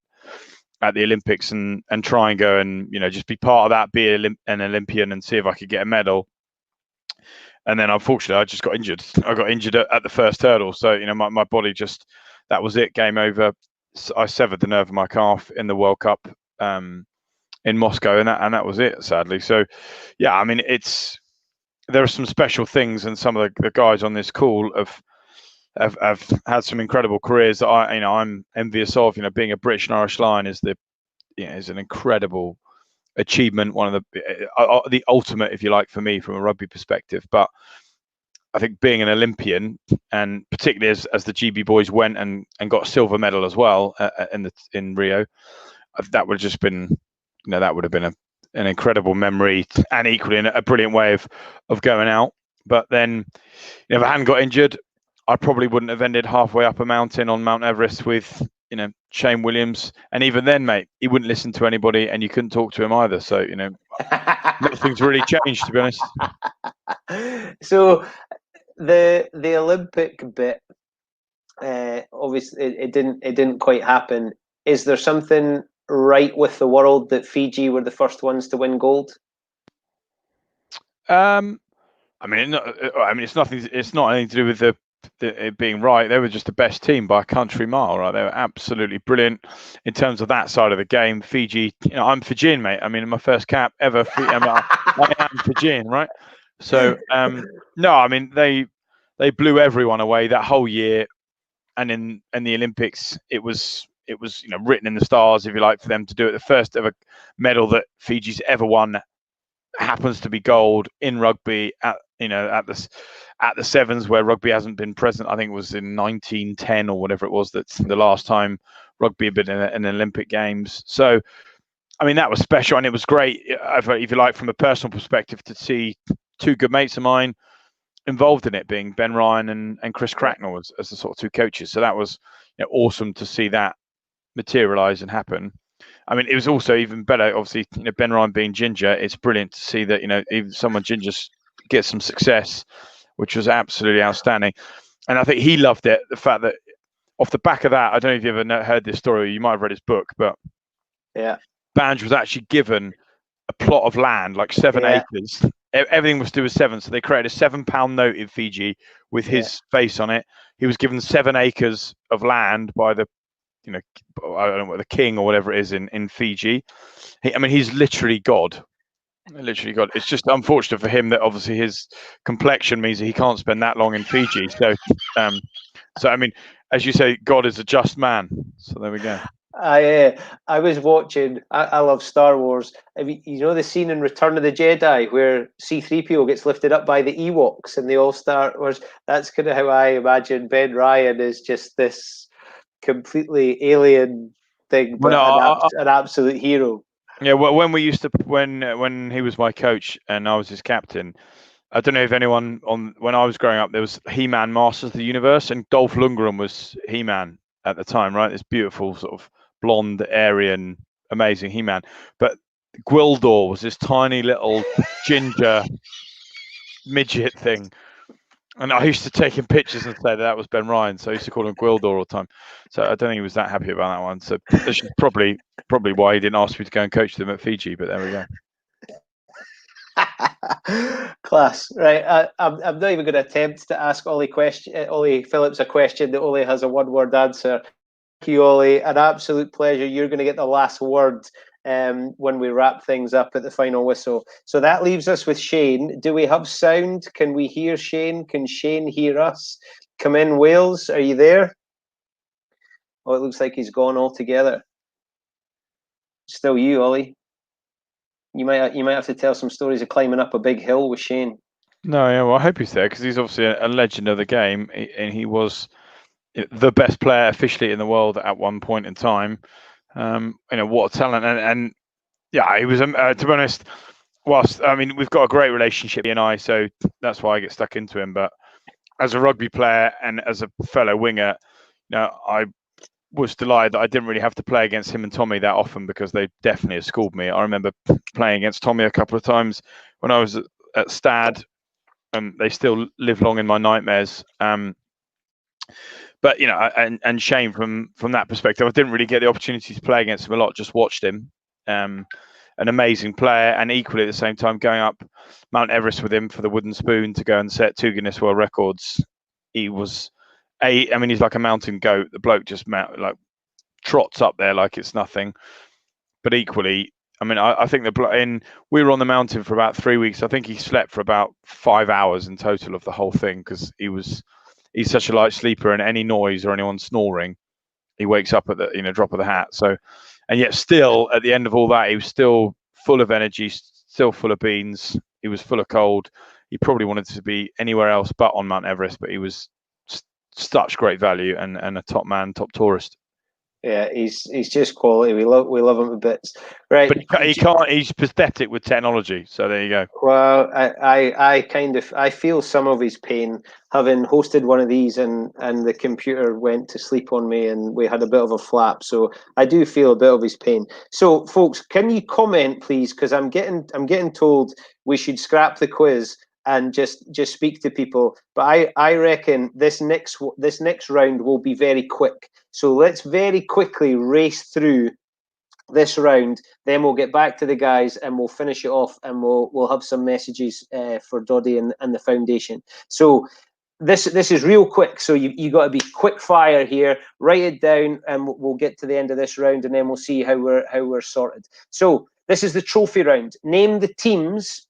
the Olympics and try and go and just be part of that, be an Olympian, and see if I could get a medal. And then unfortunately I just got injured. I got injured at the first hurdle, so my body just, that was it, game over. I severed the nerve of my calf in the World Cup in Moscow, and that was it, sadly. So yeah, I mean, there are some special things, and some of the guys on this call have had some incredible careers that I'm envious of. Being a British and Irish Lion is an incredible achievement, one of the ultimate, if you like, for me from a rugby perspective. But I think being an Olympian, and particularly as the GB boys went and got a silver medal as well in Rio, that would have just been that would have been an incredible memory and equally a brilliant way of going out. But then, if I hadn't got injured, I probably wouldn't have ended halfway up a mountain on Mount Everest with, Shane Williams. And even then, mate, he wouldn't listen to anybody and you couldn't talk to him either. So, nothing's really changed, to be honest. So the Olympic bit, obviously it didn't quite happen. Is there something right with the world that Fiji were the first ones to win gold? It's nothing. It's not anything to do with it being right. They were just the best team by a country mile, right? They were absolutely brilliant in terms of that side of the game. Fiji, I'm Fijian, mate. I mean, in my first cap ever, I am Fijian, right? So, no, I mean they blew everyone away that whole year, and in the Olympics, it was written in the stars, if you like, for them to do it. The first ever medal that Fiji's ever won happens to be gold in rugby at the sevens, where rugby hasn't been present. I think it was in 1910 or whatever it was. That's the last time rugby had been in Olympic Games. So, I mean, that was special, and it was great, if you like, from a personal perspective, to see two good mates of mine involved in it, being Ben Ryan and Chris Cracknell as the sort of two coaches. So that was awesome to see that materialize and happen. I mean, it was also even better, obviously, Ben Ryan being ginger. It's brilliant to see that, even someone ginger gets some success, which was absolutely outstanding. And I think he loved it, the fact that off the back of that, I don't know if you ever heard this story, you might have read his book, but Banj was actually given a plot of land, like 7 acres. Everything was to do with 7. So they created a £7 note in Fiji with his face on it. He was given 7 acres of land by the, I don't know what, the king or whatever it is in Fiji. He's literally God. Literally God. It's just unfortunate for him that obviously his complexion means that he can't spend that long in Fiji. So, I mean, as you say, God is a just man. So there we go. I was watching. I love Star Wars. You know the scene in Return of the Jedi where C-3PO gets lifted up by the Ewoks and they all Star Wars. That's kind of how I imagine Ben Ryan is, just this completely alien thing, but an absolute hero. Yeah, well, when he was my coach and I was his captain, I don't know if anyone when I was growing up, there was He-Man Masters of the Universe, and Dolph Lundgren was He-Man at the time, right? This beautiful sort of blonde, Aryan, amazing He-Man. But Gwildor was this tiny little ginger midget thing. And I used to take him pictures and say that was Ben Ryan. So I used to call him Gwildor all the time. So I don't think he was that happy about that one. So this is probably why he didn't ask me to go and coach them at Fiji. But there we go. Class, right? I'm not even going to attempt to ask Ollie Phillips a question that Ollie has a one-word answer. Thank you, Ollie. An absolute pleasure. You're going to get the last word when we wrap things up at the final whistle. So that leaves us with Shane. Do we have sound? Can we hear Shane? Can Shane hear us? Come in, Wales. Are you there? Oh, it looks like he's gone altogether. Still you, Ollie. You might have to tell some stories of climbing up a big hill with Shane. No, yeah, well, I hope he's there because he's obviously a legend of the game, and he was the best player officially in the world at one point in time. What a talent, and yeah, he was. To be honest, we've got a great relationship, he and I, so that's why I get stuck into him. But as a rugby player and as a fellow winger, I was delighted that I didn't really have to play against him and Tommy that often because they definitely have schooled me. I remember playing against Tommy a couple of times when I was at Stad, and they still live long in my nightmares. But and Shane from that perspective, I didn't really get the opportunity to play against him a lot. Just watched him. An amazing player, and equally at the same time going up Mount Everest with him for the wooden spoon to go and set 2 Guinness World Records. He was he's like a mountain goat. The bloke just trots up there like it's nothing. But equally, I think we were on the mountain for about 3 weeks. I think he slept for about 5 hours in total of the whole thing because he's such a light sleeper, and any noise or anyone snoring, he wakes up at the drop of the hat. So, and yet still at the end of all that, he was still full of energy, still full of beans. He was full of cold. He probably wanted to be anywhere else but on Mount Everest, but he was such great value and a top man, top tourist. Yeah, he's just quality. We love him a bit. Right. But he can't. He's pathetic with technology. So there you go. Well, I feel some of his pain, having hosted one of these and the computer went to sleep on me and we had a bit of a flap. So I do feel a bit of his pain. So folks, can you comment please? Because I'm getting told we should scrap the quiz and just speak to people. But I reckon this next round will be very quick. So let's very quickly race through this round, then we'll get back to the guys and we'll finish it off, and we'll have some messages for Doddy and the foundation. So this is real quick, so you got to be quick fire here. Write it down and we'll get to the end of this round, and then we'll see how we're sorted. So this is the trophy round. Name the teams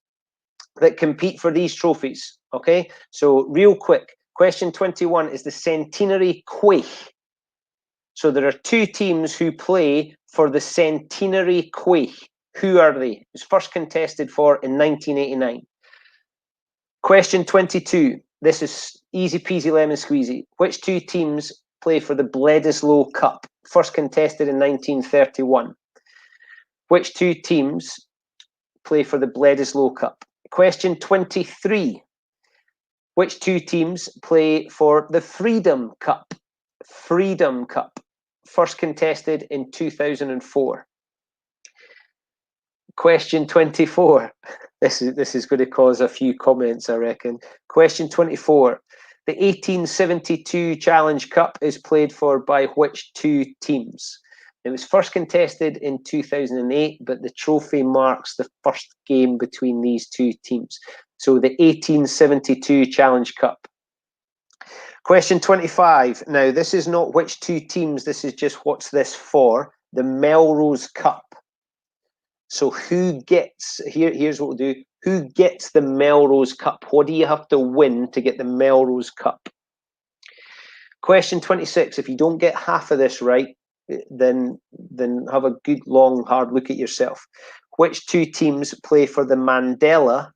that compete for these trophies. Okay, so real quick, question 21 is the Centenary Quaich. So there are two teams who play for the Centenary Quaich. Who are they? It was first contested for in 1989. Question 22. This is easy peasy lemon squeezy. Which two teams play for the Bledisloe Cup? First contested in 1931. Which two teams play for the Bledisloe Cup? Question 23. Which two teams play for the Freedom Cup? Freedom Cup. First contested in 2004. Question 24. This is going to cause a few comments, I reckon. Question 24. The 1872 Challenge Cup is played for by which two teams? It was first contested in 2008, but the trophy marks the first game between these two teams. So the 1872 Challenge Cup. Question 25. Now, this is not which two teams, this is just what's this for. The Melrose Cup. So who gets, here's what we'll do. Who gets the Melrose Cup? What do you have to win to get the Melrose Cup? Question 26. If you don't get half of this right, then have a good, long, hard look at yourself. Which two teams play for the Mandela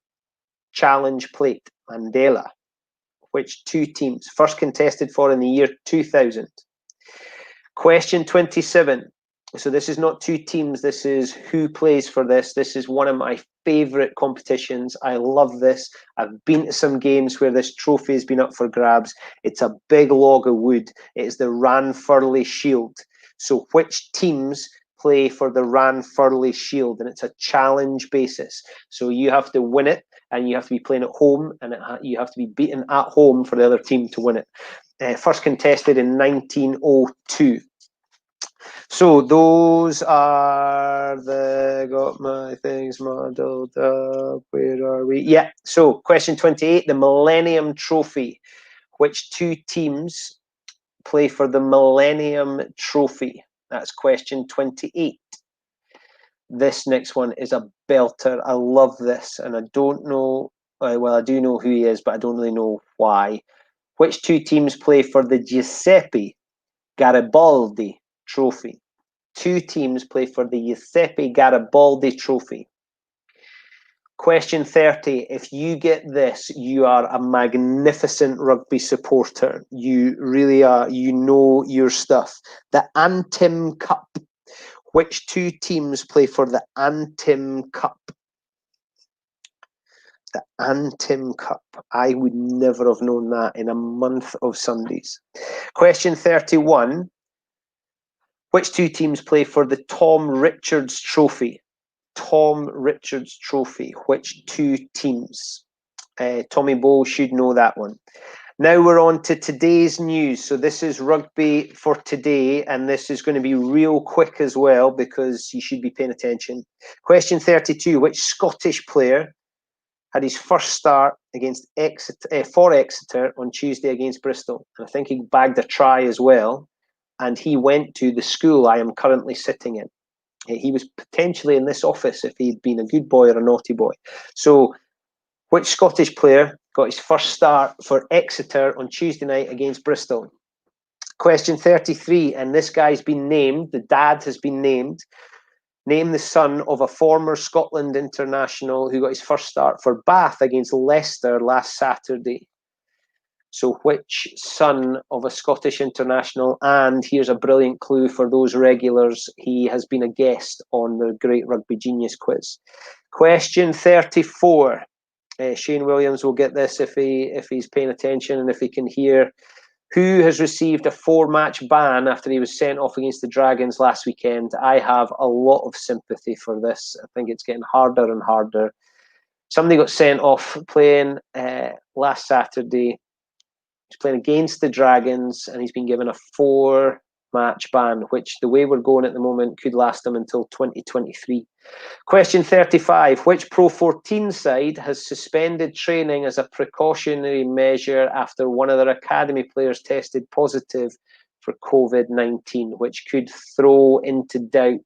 Challenge Plate? Mandela. Which two teams? First contested for in the year 2000. Question 27. So this is not two teams. This is who plays for this. This is one of my favourite competitions. I love this. I've been to some games where this trophy has been up for grabs. It's a big log of wood. It is the Ranfurly Shield. So which teams play for the Ranfurly Shield? And it's a challenge basis. So you have to win it, and you have to be playing at home, and you have to be beaten at home for the other team to win it. First contested in 1902. So those are got my things modeled up. Where are we? Yeah. So question 28, the Millennium Trophy. Which two teams play for the Millennium Trophy? That's question 28. This next one is a belter. I love this, and I don't know, well, I do know who he is, but I don't really know why. Which two teams play for the Giuseppe Garibaldi Trophy? Two teams play for the Giuseppe Garibaldi Trophy. Question 30. If you get this, you are a magnificent rugby supporter. You really are. You know your stuff. The Antim Cup. Which two teams play for the Antim Cup? The Antim Cup. I would never have known that in a month of Sundays. Question 31. Which two teams play for the Tom Richards Trophy? Tom Richards Trophy. Which two teams? Tommy Bow should know that one. Now we're on to today's news. So this is rugby for today, and this is going to be real quick as well because you should be paying attention. Question 32. Which Scottish player had his first start against for Exeter on Tuesday against Bristol? And I think he bagged a try as well. And he went to the school I am currently sitting in. He was potentially in this office if he'd been a good boy or a naughty boy. So which Scottish player got his first start for Exeter on Tuesday night against Bristol? Question 33, and this guy's been named, the dad has been named. Name the son of a former Scotland international who got his first start for Bath against Leicester last Saturday. So which son of a Scottish international, and here's a brilliant clue for those regulars, he has been a guest on the Great Rugby Genius quiz. Question 34. Shane Williams will get this if he's paying attention and if he can hear. Who has received a 4-match ban after he was sent off against the Dragons last weekend? I have a lot of sympathy for this. I think it's getting harder and harder. Somebody got sent off playing last Saturday. He's playing against the Dragons and he's been given a 4-match ban, which the way we're going at the moment could last him until 2023. Question 35. Which Pro 14 side has suspended training as a precautionary measure after one of their academy players tested positive for COVID-19, which could throw into doubt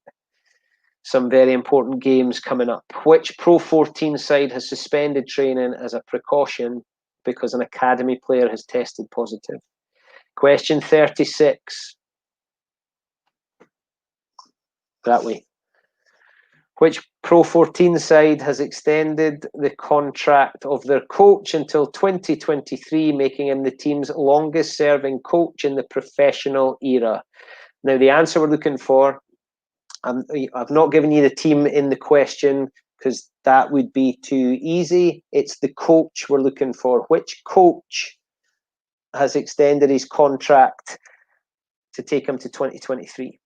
some very important games coming up? Which Pro 14 side has suspended training as a precaution because an academy player has tested positive? Question 36. That way. Which Pro 14 side has extended the contract of their coach until 2023, making him the team's longest serving coach in the professional era? Now, the answer we're looking for, I've not given you the team in the question because that would be too easy. It's the coach we're looking for. Which coach has extended his contract to take him to 2023?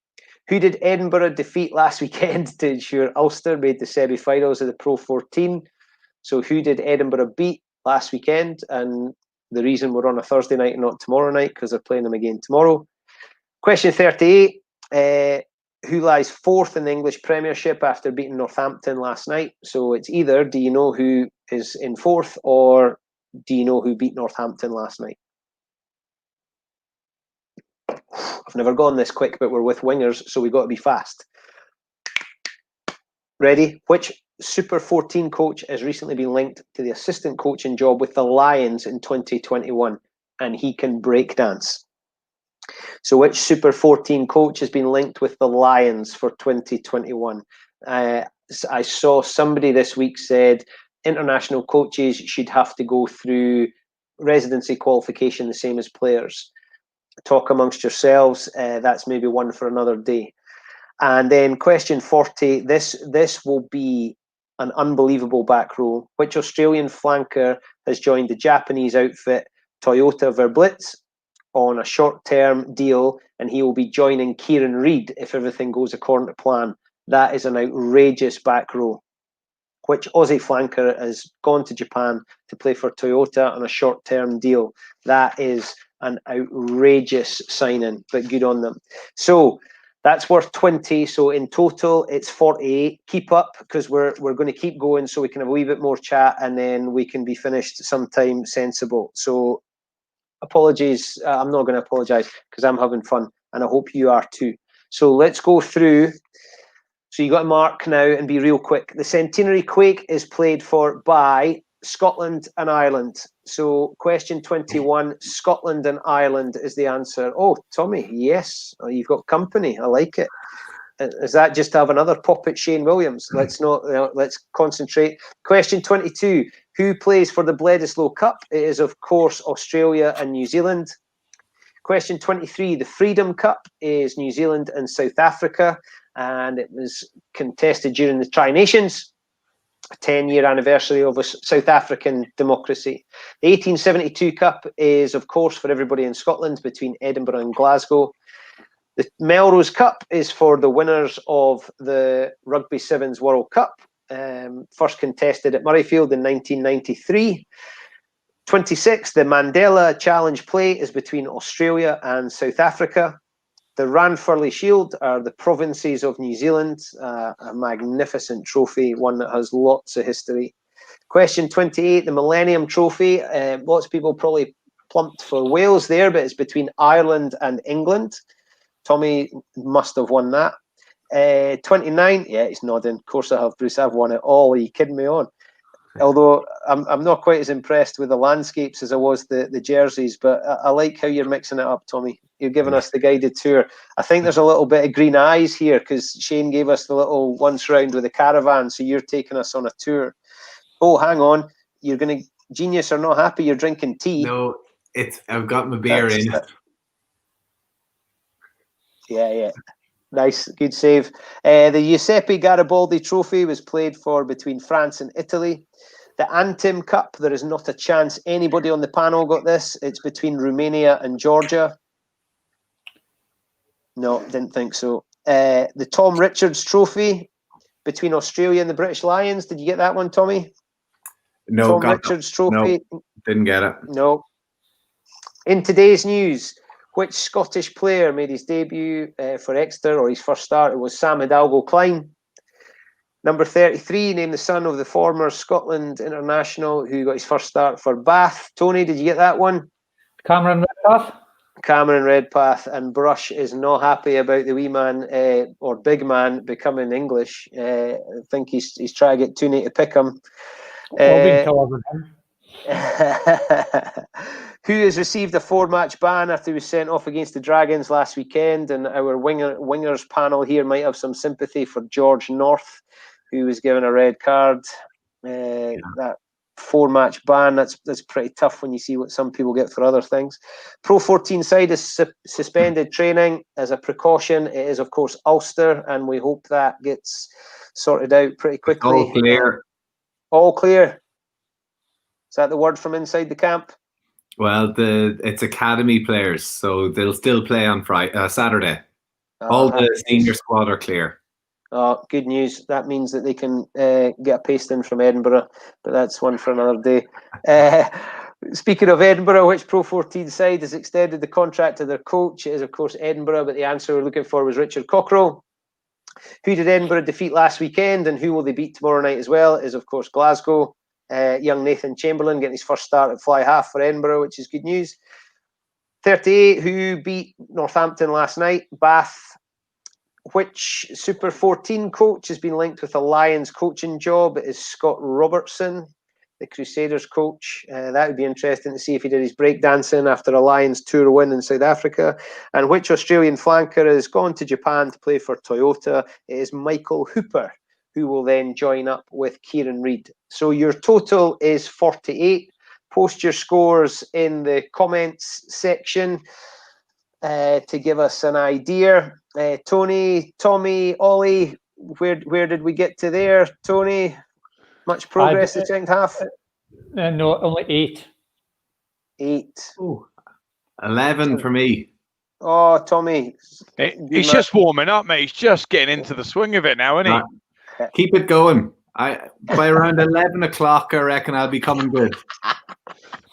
Who did Edinburgh defeat last weekend to ensure Ulster made the semi-finals of the Pro 14? So who did Edinburgh beat last weekend? And the reason we're on a Thursday night and not tomorrow night, because they're playing them again tomorrow. Question 38. Who lies 4th in the English Premiership after beating Northampton last night? So it's either, do you know who is in 4th, or do you know who beat Northampton last night? I've never gone this quick, but we're with wingers, so we've got to be fast. Ready? Which Super 14 coach has recently been linked to the assistant coaching job with the Lions in 2021? And he can break dance. So which Super 14 coach has been linked with the Lions for 2021? I saw somebody this week said international coaches should have to go through residency qualification the same as players. Talk amongst yourselves. That's maybe one for another day. And then question 40. This will be an unbelievable back row. Which Australian flanker has joined the Japanese outfit Toyota Verblitz on a short-term deal, and he will be joining Kieran Reid if everything goes according to plan? That is an outrageous back row. Which Aussie flanker has gone to Japan to play for Toyota on a short-term deal? That is an outrageous signing, but good on them. So that's worth 20. So in total, it's 48. Keep up, because we're going to keep going so we can have a wee bit more chat and then we can be finished sometime sensible. So apologies. I'm not going to apologize because I'm having fun and I hope you are too. So let's go through. So you got to mark now and be real quick. The Centenary Quake is played for by Scotland and Ireland. So question 21, Scotland and Ireland is the answer. Oh, Tommy, yes. Oh, you've got company. I like it. Is that just to have another pop at Shane Williams? Let's concentrate. Question 22, who plays for the Bledisloe Cup? It is, of course, Australia and New Zealand. Question 23, the Freedom Cup is New Zealand and South Africa, and it was contested during the Tri-Nations, a 10-year anniversary of South African democracy. The 1872 Cup is, of course, for everybody in Scotland, between Edinburgh and Glasgow. The Melrose Cup is for the winners of the Rugby Sevens World Cup, first contested at Murrayfield in 1993. 26, the Mandela Challenge Play is between Australia and South Africa. The Ranfurly Shield are the provinces of New Zealand, a magnificent trophy, one that has lots of history. Question 28, the Millennium Trophy. Lots of people probably plumped for Wales there, but it's between Ireland and England. Tommy must have won that. 29, yeah, he's nodding. Of course I have, Bruce. I've won it all. Are you kidding me on? Although I'm not quite as impressed with the landscapes as I was the jerseys, but I like how you're mixing it up, Tommy. You're giving us the guided tour. I think there's a little bit of green eyes here because Shane gave us the little once round with the caravan, so you're taking us on a tour. Oh, hang on. You're going to... Genius are not happy you're drinking tea. No, I've got my beer in. Yeah. Nice, good save. The Giuseppe Garibaldi Trophy was played for between France and Italy. The Antim Cup, there is not a chance anybody on the panel got this. It's between Romania and Georgia. No, didn't think so. The Tom Richards Trophy between Australia and the British Lions. Did you get that one, Tommy? No, Tom Richards Trophy. No, didn't get it. No. In today's news, which Scottish player made his debut for Exeter, or his first start? It was Sam Hidalgo-Clyne. Number 33, named the son of the former Scotland international who got his first start for Bath. Tony, did you get that one? Cameron Redpath. Cameron Redpath. And Brush is not happy about the wee man or big man becoming English. I think he's trying to get Tooney to pick him. All been covered with him. Who has received a 4-match ban after he was sent off against the Dragons last weekend? And our wingers panel here might have some sympathy for George North, who was given a red card. That 4-match ban, that's pretty tough when you see what some people get for other things. Pro 14 side is suspended training as a precaution. It is, of course, Ulster, and we hope that gets sorted out pretty quickly. All clear. All clear. Is that the word from inside the camp? Well, it's academy players, so they'll still play on Saturday. All the senior squad are clear. Oh, good news. That means that they can get a pasting from Edinburgh, but that's one for another day. Speaking of Edinburgh, which Pro 14 side has extended the contract to their coach? It is, of course, Edinburgh, but the answer we're looking for was Richard Cockerell. Who did Edinburgh defeat last weekend, and who will they beat tomorrow night as well? It is, of course, Glasgow. Young Nathan Chamberlain getting his first start at fly half for Edinburgh, which is good news. 38, who beat Northampton last night? Bath. Which Super 14 coach has been linked with a Lions coaching job? It is Scott Robertson, the Crusaders coach. That would be interesting to see if he did his breakdancing after a Lions tour win in South Africa. And which Australian flanker has gone to Japan to play for Toyota? It is Michael Hooper, who will then join up with Kieran Reid. So your total is 48. Post your scores in the comments section to give us an idea. Tony, Tommy, Ollie, where did we get to there? Tony, much progress the second half? No, only 8. 8. Ooh, 11 for me. Oh, Tommy. He's just warming up, mate. He's just getting into the swing of it now, isn't he? Keep it going. By around 11 o'clock, I reckon I'll be coming good.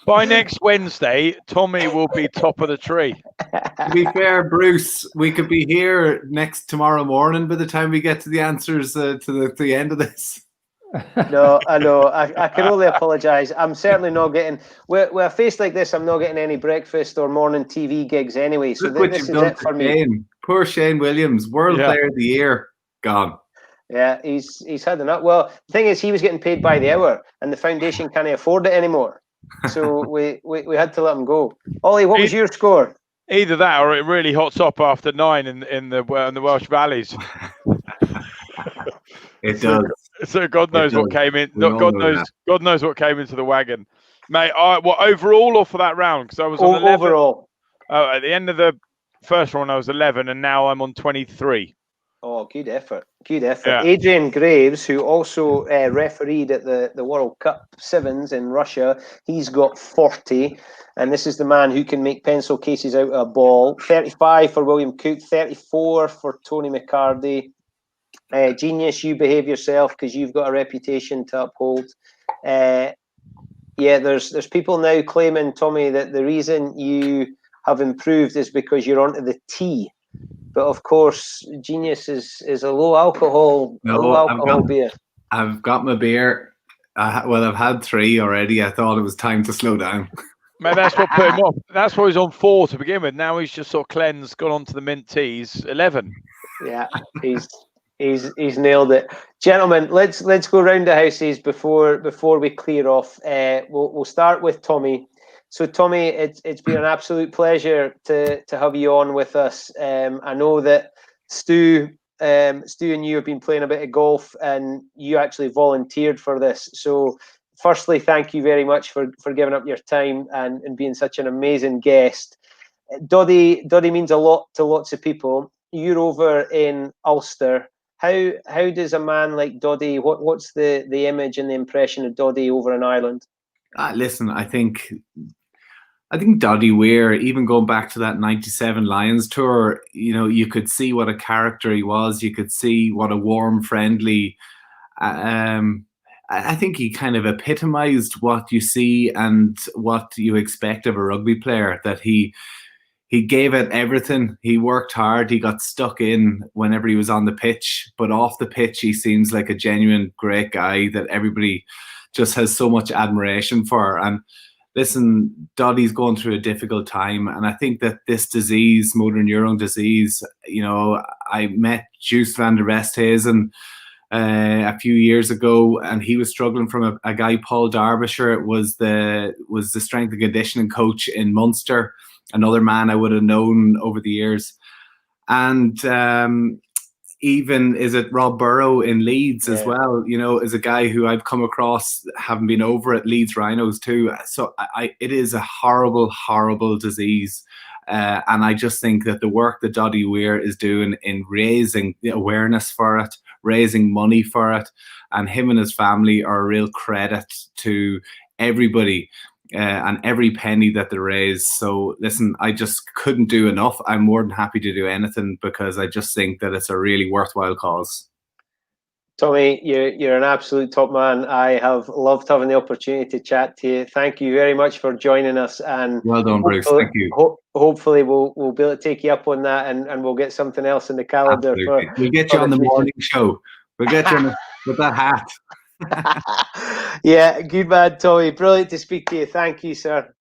By next Wednesday, Tommy will be top of the tree. To be fair, Bruce, we could be here tomorrow morning by the time we get to the answers to the end of this. No, I know. I can only apologise. I'm certainly not getting... With a face like this, I'm not getting any breakfast or morning TV gigs anyway. So this is it for me. Poor Shane Williams, World Player of the Year, gone. Yeah, he's had enough. Well, the thing is, he was getting paid by the hour, and the foundation can't afford it anymore. So we had to let him go. Ollie, what was your score? Either that, or it really hots up after 9 in the Welsh valleys. It does. So God knows what came in. God knows what came into the wagon, mate. Overall or for that round? Because I was on 11. Overall. At the end of the first round, I was 11, and now I'm on 23. Oh, good effort. Good effort. Yeah. Adrian Graves, who also refereed at the World Cup Sevens in Russia, he's got 40. And this is the man who can make pencil cases out of a ball. 35 for William Cook, 34 for Tony McCarty. Genius, you behave yourself because you've got a reputation to uphold. There's people now claiming, Tommy, that the reason you have improved is because you're onto the tea. But of course, Genius is a low alcohol beer. I've got my beer. I've had 3 already. I thought it was time to slow down. Man, that's what put him off. That's why he's on 4 to begin with. Now he's just sort of cleansed, gone on to the mint teas. 11. Yeah, he's nailed it, gentlemen. Let's go round the houses before we clear off. We'll start with Tommy. So, Tommy, it's been an absolute pleasure to have you on with us. I know that Stu and you have been playing a bit of golf, and you actually volunteered for this. So, firstly, thank you very much for giving up your time and being such an amazing guest. Doddy means a lot to lots of people. You're over in Ulster. How does a man like Doddy, what's the image and the impression of Doddy over in Ireland? Listen, I think Doddy Weir, even going back to that 97 Lions tour, you could see what a character he was. You could see what a warm, friendly, I think he kind of epitomized what you see and what you expect of a rugby player, that he gave it everything. He worked hard. He got stuck in whenever he was on the pitch, but off the pitch, he seems like a genuine great guy that everybody just has so much admiration for. And listen, Doddy's going through a difficult time. And I think that this disease, motor neuron disease, I met Juice van der Westhuizen a few years ago, and he was struggling from a guy, Paul Derbyshire, was the strength and conditioning coach in Munster, another man I would have known over the years. And even is it Rob Burrow in Leeds as well, is a guy who I've come across, having been over at Leeds Rhinos too. So it is a horrible, horrible disease. And I just think that the work that Doddy Weir is doing in raising the awareness for it, raising money for it, and him and his family are a real credit to everybody and every penny that they raise. So listen, I just couldn't do enough. I'm more than happy to do anything because I just think that it's a really worthwhile cause. Tommy, you're an absolute top man. I have loved having the opportunity to chat to you. Thank you very much for joining us. And well done, Bruce. Thank you. Hopefully we'll be able to take you up on that, and we'll get something else in the calendar. We'll get you on the morning show. We'll get you with that hat. Yeah, good man, Tommy. Brilliant to speak to you. Thank you, sir.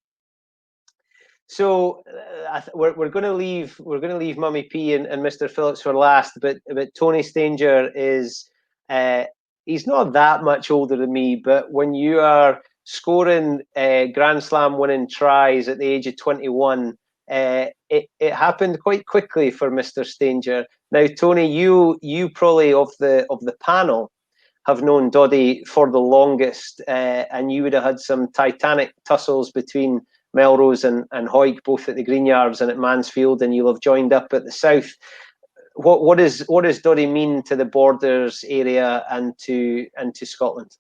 So we're going to leave Mummy P and Mr. Phillips for last, but Tony Stanger is he's not that much older than me, but when you are scoring Grand Slam winning tries at the age of 21, it happened quite quickly for Mr. Stanger. Now, Tony, you probably of the panel have known Doddy for the longest, and you would have had some titanic tussles between Melrose and Hoyk, both at the Greenyards and at Mansfield, and you'll have joined up at the South. What does Doddy mean to the Borders area and to Scotland?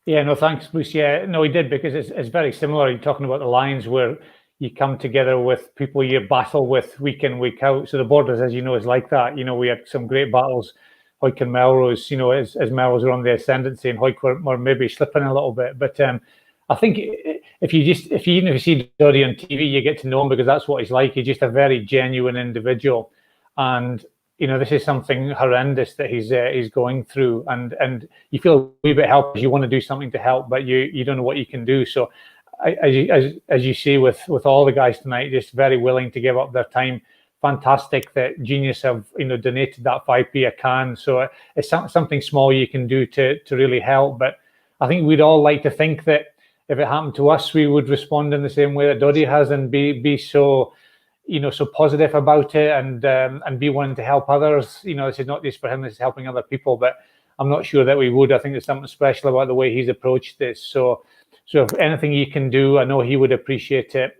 Yeah, no, thanks, Bruce. Yeah, no, he did, because it's very similar. You're talking about the Lions, where you come together with people you battle with week in, week out. So the Borders, as you know, is like that. We had some great battles. Hoyk and Melrose, as Melrose were on the ascendancy and Hoyk were maybe slipping a little bit. But I think if you see Doddy on TV, you get to know him because that's what he's like. He's just a very genuine individual. And, this is something horrendous that he's going through. And you feel a wee bit helpless. You want to do something to help, but you don't know what you can do. So as you see with all the guys tonight, just very willing to give up their time. Fantastic that Genius have donated that 5p a can. So it's something small you can do to really help. But I think we'd all like to think that if it happened to us, we would respond in the same way that Doddy has and be so so positive about it and be wanting to help others. This is not just for him; it's helping other people. But I'm not sure that we would. I think there's something special about the way he's approached this. So if anything you can do, I know he would appreciate it.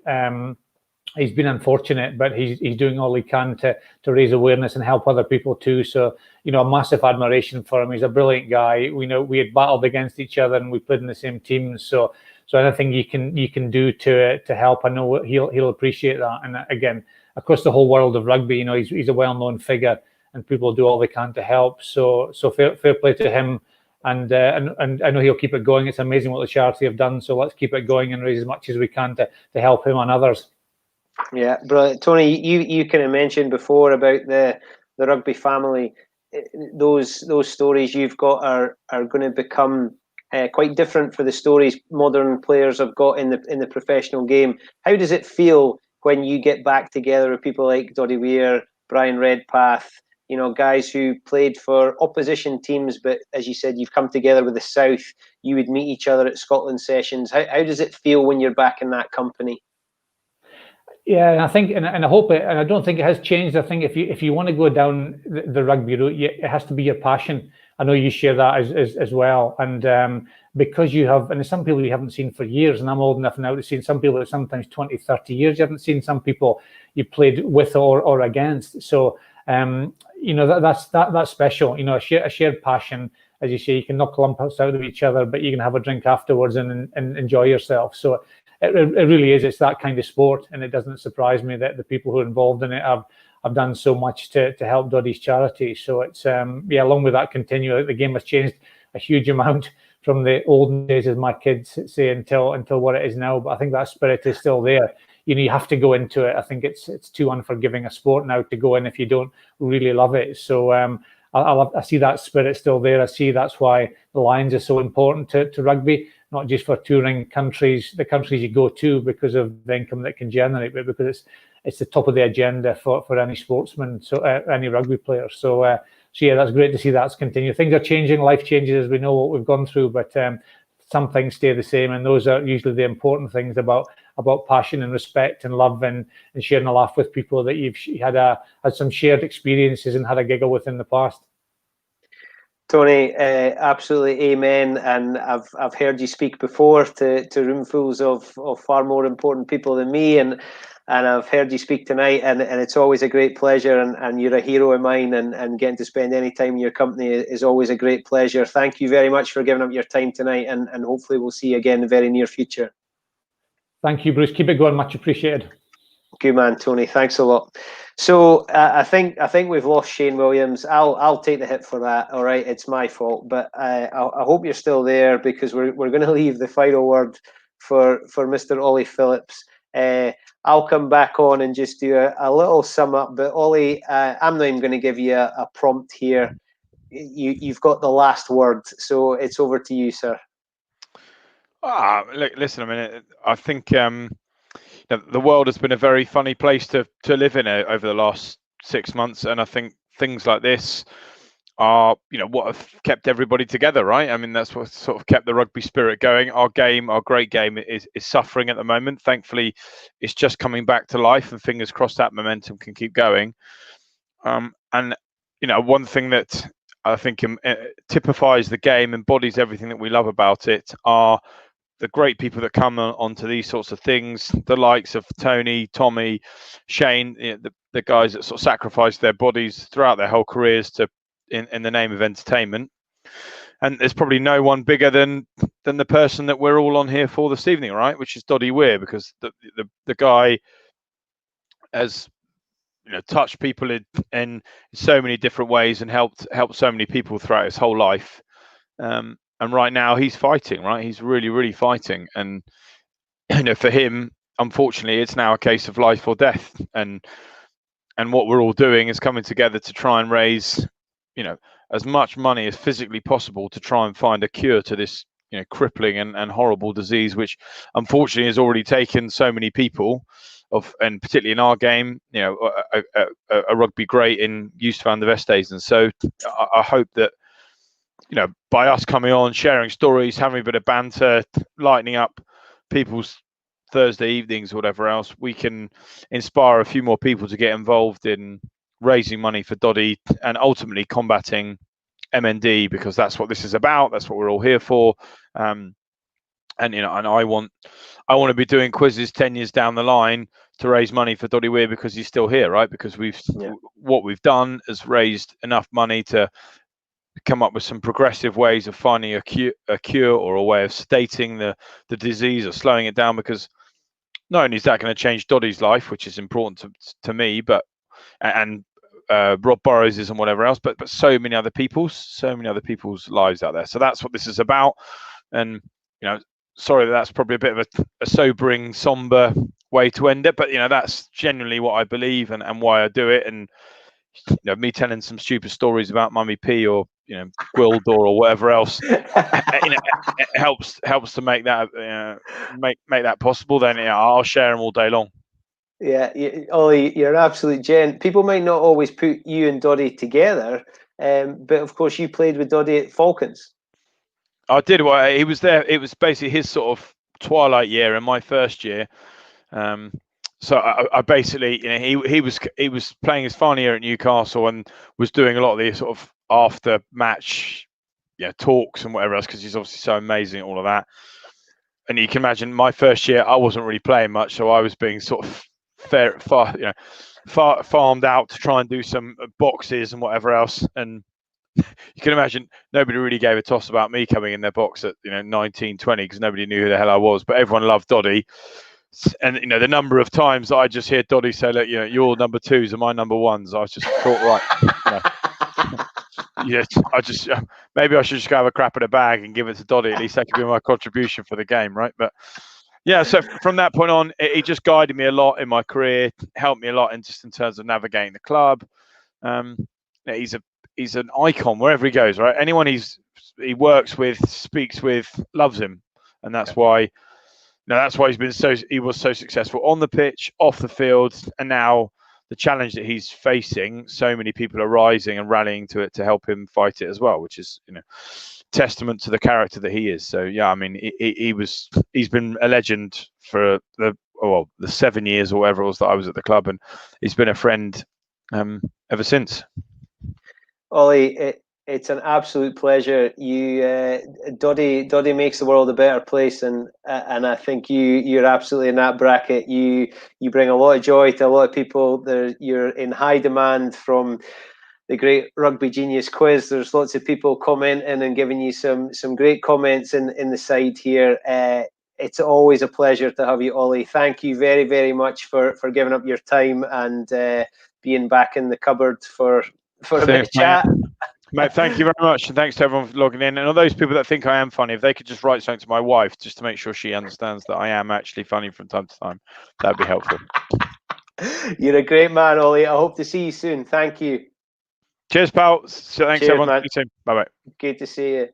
He's been unfortunate, but he's doing all he can to raise awareness and help other people too. So, a massive admiration for him. He's a brilliant guy. We had battled against each other and we played in the same teams. So anything you can do to help, I know he'll appreciate that. And again, across the whole world of rugby, he's a well-known figure and people do all they can to help. So fair play to him. And I know he'll keep it going. It's amazing what the charity have done. So let's keep it going and raise as much as we can to help him and others. Yeah, brilliant. Tony, you kind of mentioned before about the rugby family. Those stories you've got are going to become quite different for the stories modern players have got in the professional game. How does it feel when you get back together with people like Doddy Weir, Brian Redpath, guys who played for opposition teams, but as you said, you've come together with the South. You would meet each other at Scotland sessions. How does it feel when you're back in that company? Yeah, and I think, and I hope it, and I don't think it has changed. I think if you want to go down the rugby route, it has to be your passion. I know you share that as well, and because you have, and there's some people you haven't seen for years, and I'm old enough now to see some people that sometimes 20, 30 years you haven't seen, some people you played with or against. So, you know, that's special, you know, a shared passion. As you say, you can knock lumps out of each other, but you can have a drink afterwards and enjoy yourself. So it really is. It's that kind of sport, and it doesn't surprise me that the people who are involved in it have done so much to help Doddy's charity. So it's yeah, along with that continue. The game has changed a huge amount from the olden days, as my kids say, until what it is now. But I think that spirit is still there. You know, you have to go into it. I think it's too unforgiving a sport now to go in if you don't really love it. So I see that spirit still there. I see that's why the Lions are so important to rugby, not just for touring countries, the countries you go to because of the income that can generate, but because it's the top of the agenda for any sportsman, so any rugby player. So yeah, that's great to see that's continue. Things are changing, life changes, as we know what we've gone through, but some things stay the same, and those are usually the important things about passion and respect and love and sharing a laugh with people that you've had some shared experiences and had a giggle with in the past. Tony, absolutely amen. And I've heard you speak before to roomfuls of far more important people than me, and I've heard you speak tonight, and it's always a great pleasure, and you're a hero of mine, and getting to spend any time in your company is always a great pleasure. Thank you very much for giving up your time tonight, and hopefully we'll see you again in the very near future. Thank you, Bruce. Keep it going. Much appreciated. Good man, Tony. Thanks a lot. So I think we've lost Shane Williams. I'll take the hit for that. All right, it's my fault, but I hope you're still there, because we're going to leave the final word for Mr. Ollie Phillips. I'll come back on and just do a little sum up. But Ollie, I'm not even going to give you a prompt here. You've got the last word, so it's over to you, sir. Look, listen. I mean, I think the world has been a very funny place to live in over the last 6 months, and I think things like this are, you know, what have kept everybody together, right? I mean, that's what sort of kept the rugby spirit going. Our great game is suffering at the moment. Thankfully, it's just coming back to life, and fingers crossed that momentum can keep going. And you know, one thing that I think typifies the game, embodies everything that we love about it, are the great people that come onto these sorts of things, the likes of Tony, Tommy, Shane, you know, the guys that sort of sacrifice their bodies throughout their whole careers in the name of entertainment. And there's probably no one bigger than the person that we're all on here for this evening, right? Which is Doddy Weir, because the guy has, you know, touched people in so many different ways and helped so many people throughout his whole life. And right now he's fighting, right? He's really, really fighting. And, you know, for him, unfortunately, it's now a case of life or death. And what we're all doing is coming together to try and raise, you know, as much money as physically possible to try and find a cure to this, you know, crippling and horrible disease, which unfortunately has already taken so many people, and particularly in our game, you know, a rugby great in Joost van der Westhuizen. So I hope that, you know, by us coming on, sharing stories, having a bit of banter, lightening up people's Thursday evenings or whatever else, we can inspire a few more people to get involved in raising money for Doddy and ultimately combating MND, because that's what this is about. That's what we're all here for. And you know, and I want to be doing quizzes 10 years down the line to raise money for Doddy Weir, because he's still here, right? Because what we've done has raised enough money to come up with some progressive ways of finding a cure or a way of sedating the disease or slowing it down, because not only is that going to change Doddy's life, which is important to me, but and Rob Burrows' and whatever else, but so many other people's lives out there. So that's what this is about. And, you know, sorry that's probably a bit of a sobering, somber way to end it, but, you know, that's genuinely what I believe and why I do it. And, you know, me telling some stupid stories about Mummy P or, you know, Gwildor or whatever else, you know, it helps to make that make that possible. Then, you know, I'll share them all day long. Yeah, Ollie, you're an absolute gent. People might not always put you and Doddy together, but of course you played with Doddy at Falcons. I did. Well, he was there. It was basically his sort of twilight year and my first year. So I basically, you know, he was playing his final year at Newcastle and was doing a lot of the sort of after match, talks and whatever else, because he's obviously so amazing at all of that. And you can imagine my first year, I wasn't really playing much, so I was being sort of farmed out to try and do some boxes and whatever else. And you can imagine nobody really gave a toss about me coming in their box at 19, 20, because nobody knew who the hell I was. But everyone loved Doddy. And the number of times that I just hear Doddy say, "Look, your number twos are my number ones," I just thought, right, yeah, I just maybe I should just go have a crap in a bag and give it to Doddy. At least that could be my contribution for the game, right? But yeah, so from that point on, he just guided me a lot in my career, helped me a lot in terms of navigating the club. He's an icon wherever he goes, right? Anyone he works with, speaks with, loves him, and that's why. That's why he was so successful on the pitch, off the field, and now the challenge that he's facing, so many people are rising and rallying to it to help him fight it as well, which is testament to the character that he is. So yeah, I mean, he's been a legend for the 7 years or whatever it was that I was at the club, and he's been a friend ever since. Ollie, it's an absolute pleasure. Doddy makes the world a better place, and I think you're absolutely in that bracket. You bring a lot of joy to a lot of people. You're in high demand from the great Rugby Genius quiz. There's lots of people commenting and giving you some great comments in the side here. It's always a pleasure to have you, Ollie. Thank you very, very much for giving up your time and being back in the cupboard for a bit of chat. Mate, thank you very much, and thanks to everyone for logging in. And all those people that think I am funny, if they could just write something to my wife just to make sure she understands that I am actually funny from time to time, that'd be helpful. You're a great man, Ollie. I hope to see you soon. Thank you. Cheers, pal. So thanks, Cheers, everyone. man. See you soon. Bye-bye. Good to see you.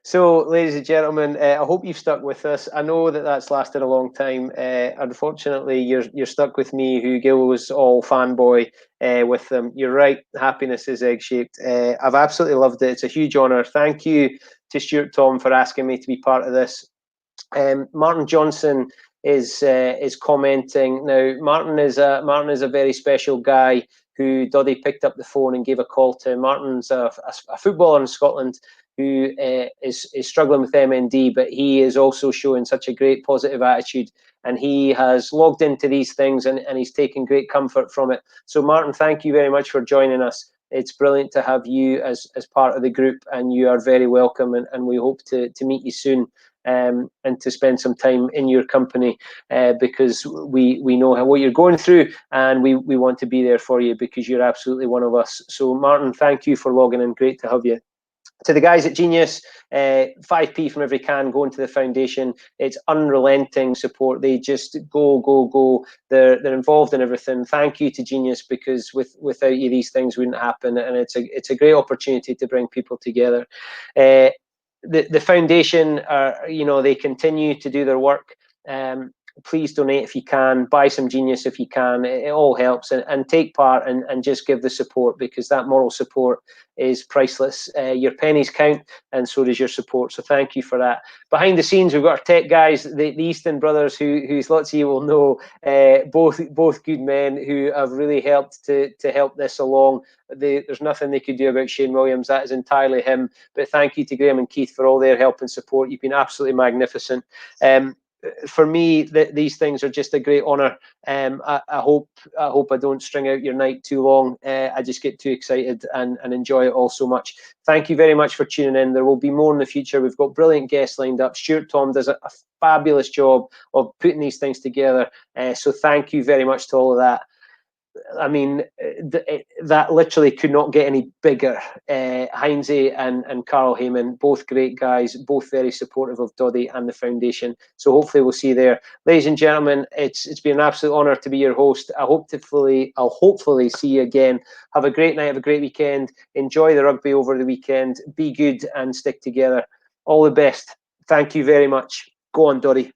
So, ladies and gentlemen, I hope you've stuck with us. I know that's lasted a long time. Unfortunately, you're stuck with me, who goes all fanboy with them. You're right. Happiness is egg-shaped. I've absolutely loved it. It's a huge honour. Thank you to Stuart Tom for asking me to be part of this. Martin Johnson is commenting now. Martin is a very special guy who Doddy picked up the phone and gave a call to. Martin's a footballer in Scotland who is struggling with MND, but he is also showing such a great positive attitude, and he has logged into these things and he's taking great comfort from it. So Martin, thank you very much for joining us. It's brilliant to have you as part of the group, and you are very welcome, and we hope to meet you soon. And to spend some time in your company, because we know what you're going through, and we want to be there for you because you're absolutely one of us. So Martin, thank you for logging in. Great to have you. To the guys at Genius, 5p from every can going to the foundation. It's unrelenting support. They just go. They're involved in everything. Thank you to Genius, because without you, these things wouldn't happen, and it's a great opportunity to bring people together. The foundation they continue to do their work. Please donate if you can, buy some Genius if you can. It all helps, and take part and just give the support, because that moral support is priceless. Your pennies count, and so does your support. So thank you for that. Behind the scenes, we've got our tech guys, the Easton brothers, who lots of you will know, both good men who have really helped to help this along. There's nothing they could do about Shane Williams. That is entirely him. But thank you to Graham and Keith for all their help and support. You've been absolutely magnificent. For me, these things are just a great honour. I hope I don't string out your night too long. I just get too excited and enjoy it all so much. Thank you very much for tuning in. There will be more in the future. We've got brilliant guests lined up. Stuart Tom does a fabulous job of putting these things together. So thank you very much to all of that. I mean, that literally could not get any bigger. Heinze and Carl Heyman, both great guys, both very supportive of Doddy and the foundation. So hopefully we'll see you there. Ladies and gentlemen, it's been an absolute honour to be your host. I'll hopefully see you again. Have a great night, have a great weekend. Enjoy the rugby over the weekend. Be good and stick together. All the best. Thank you very much. Go on, Doddy.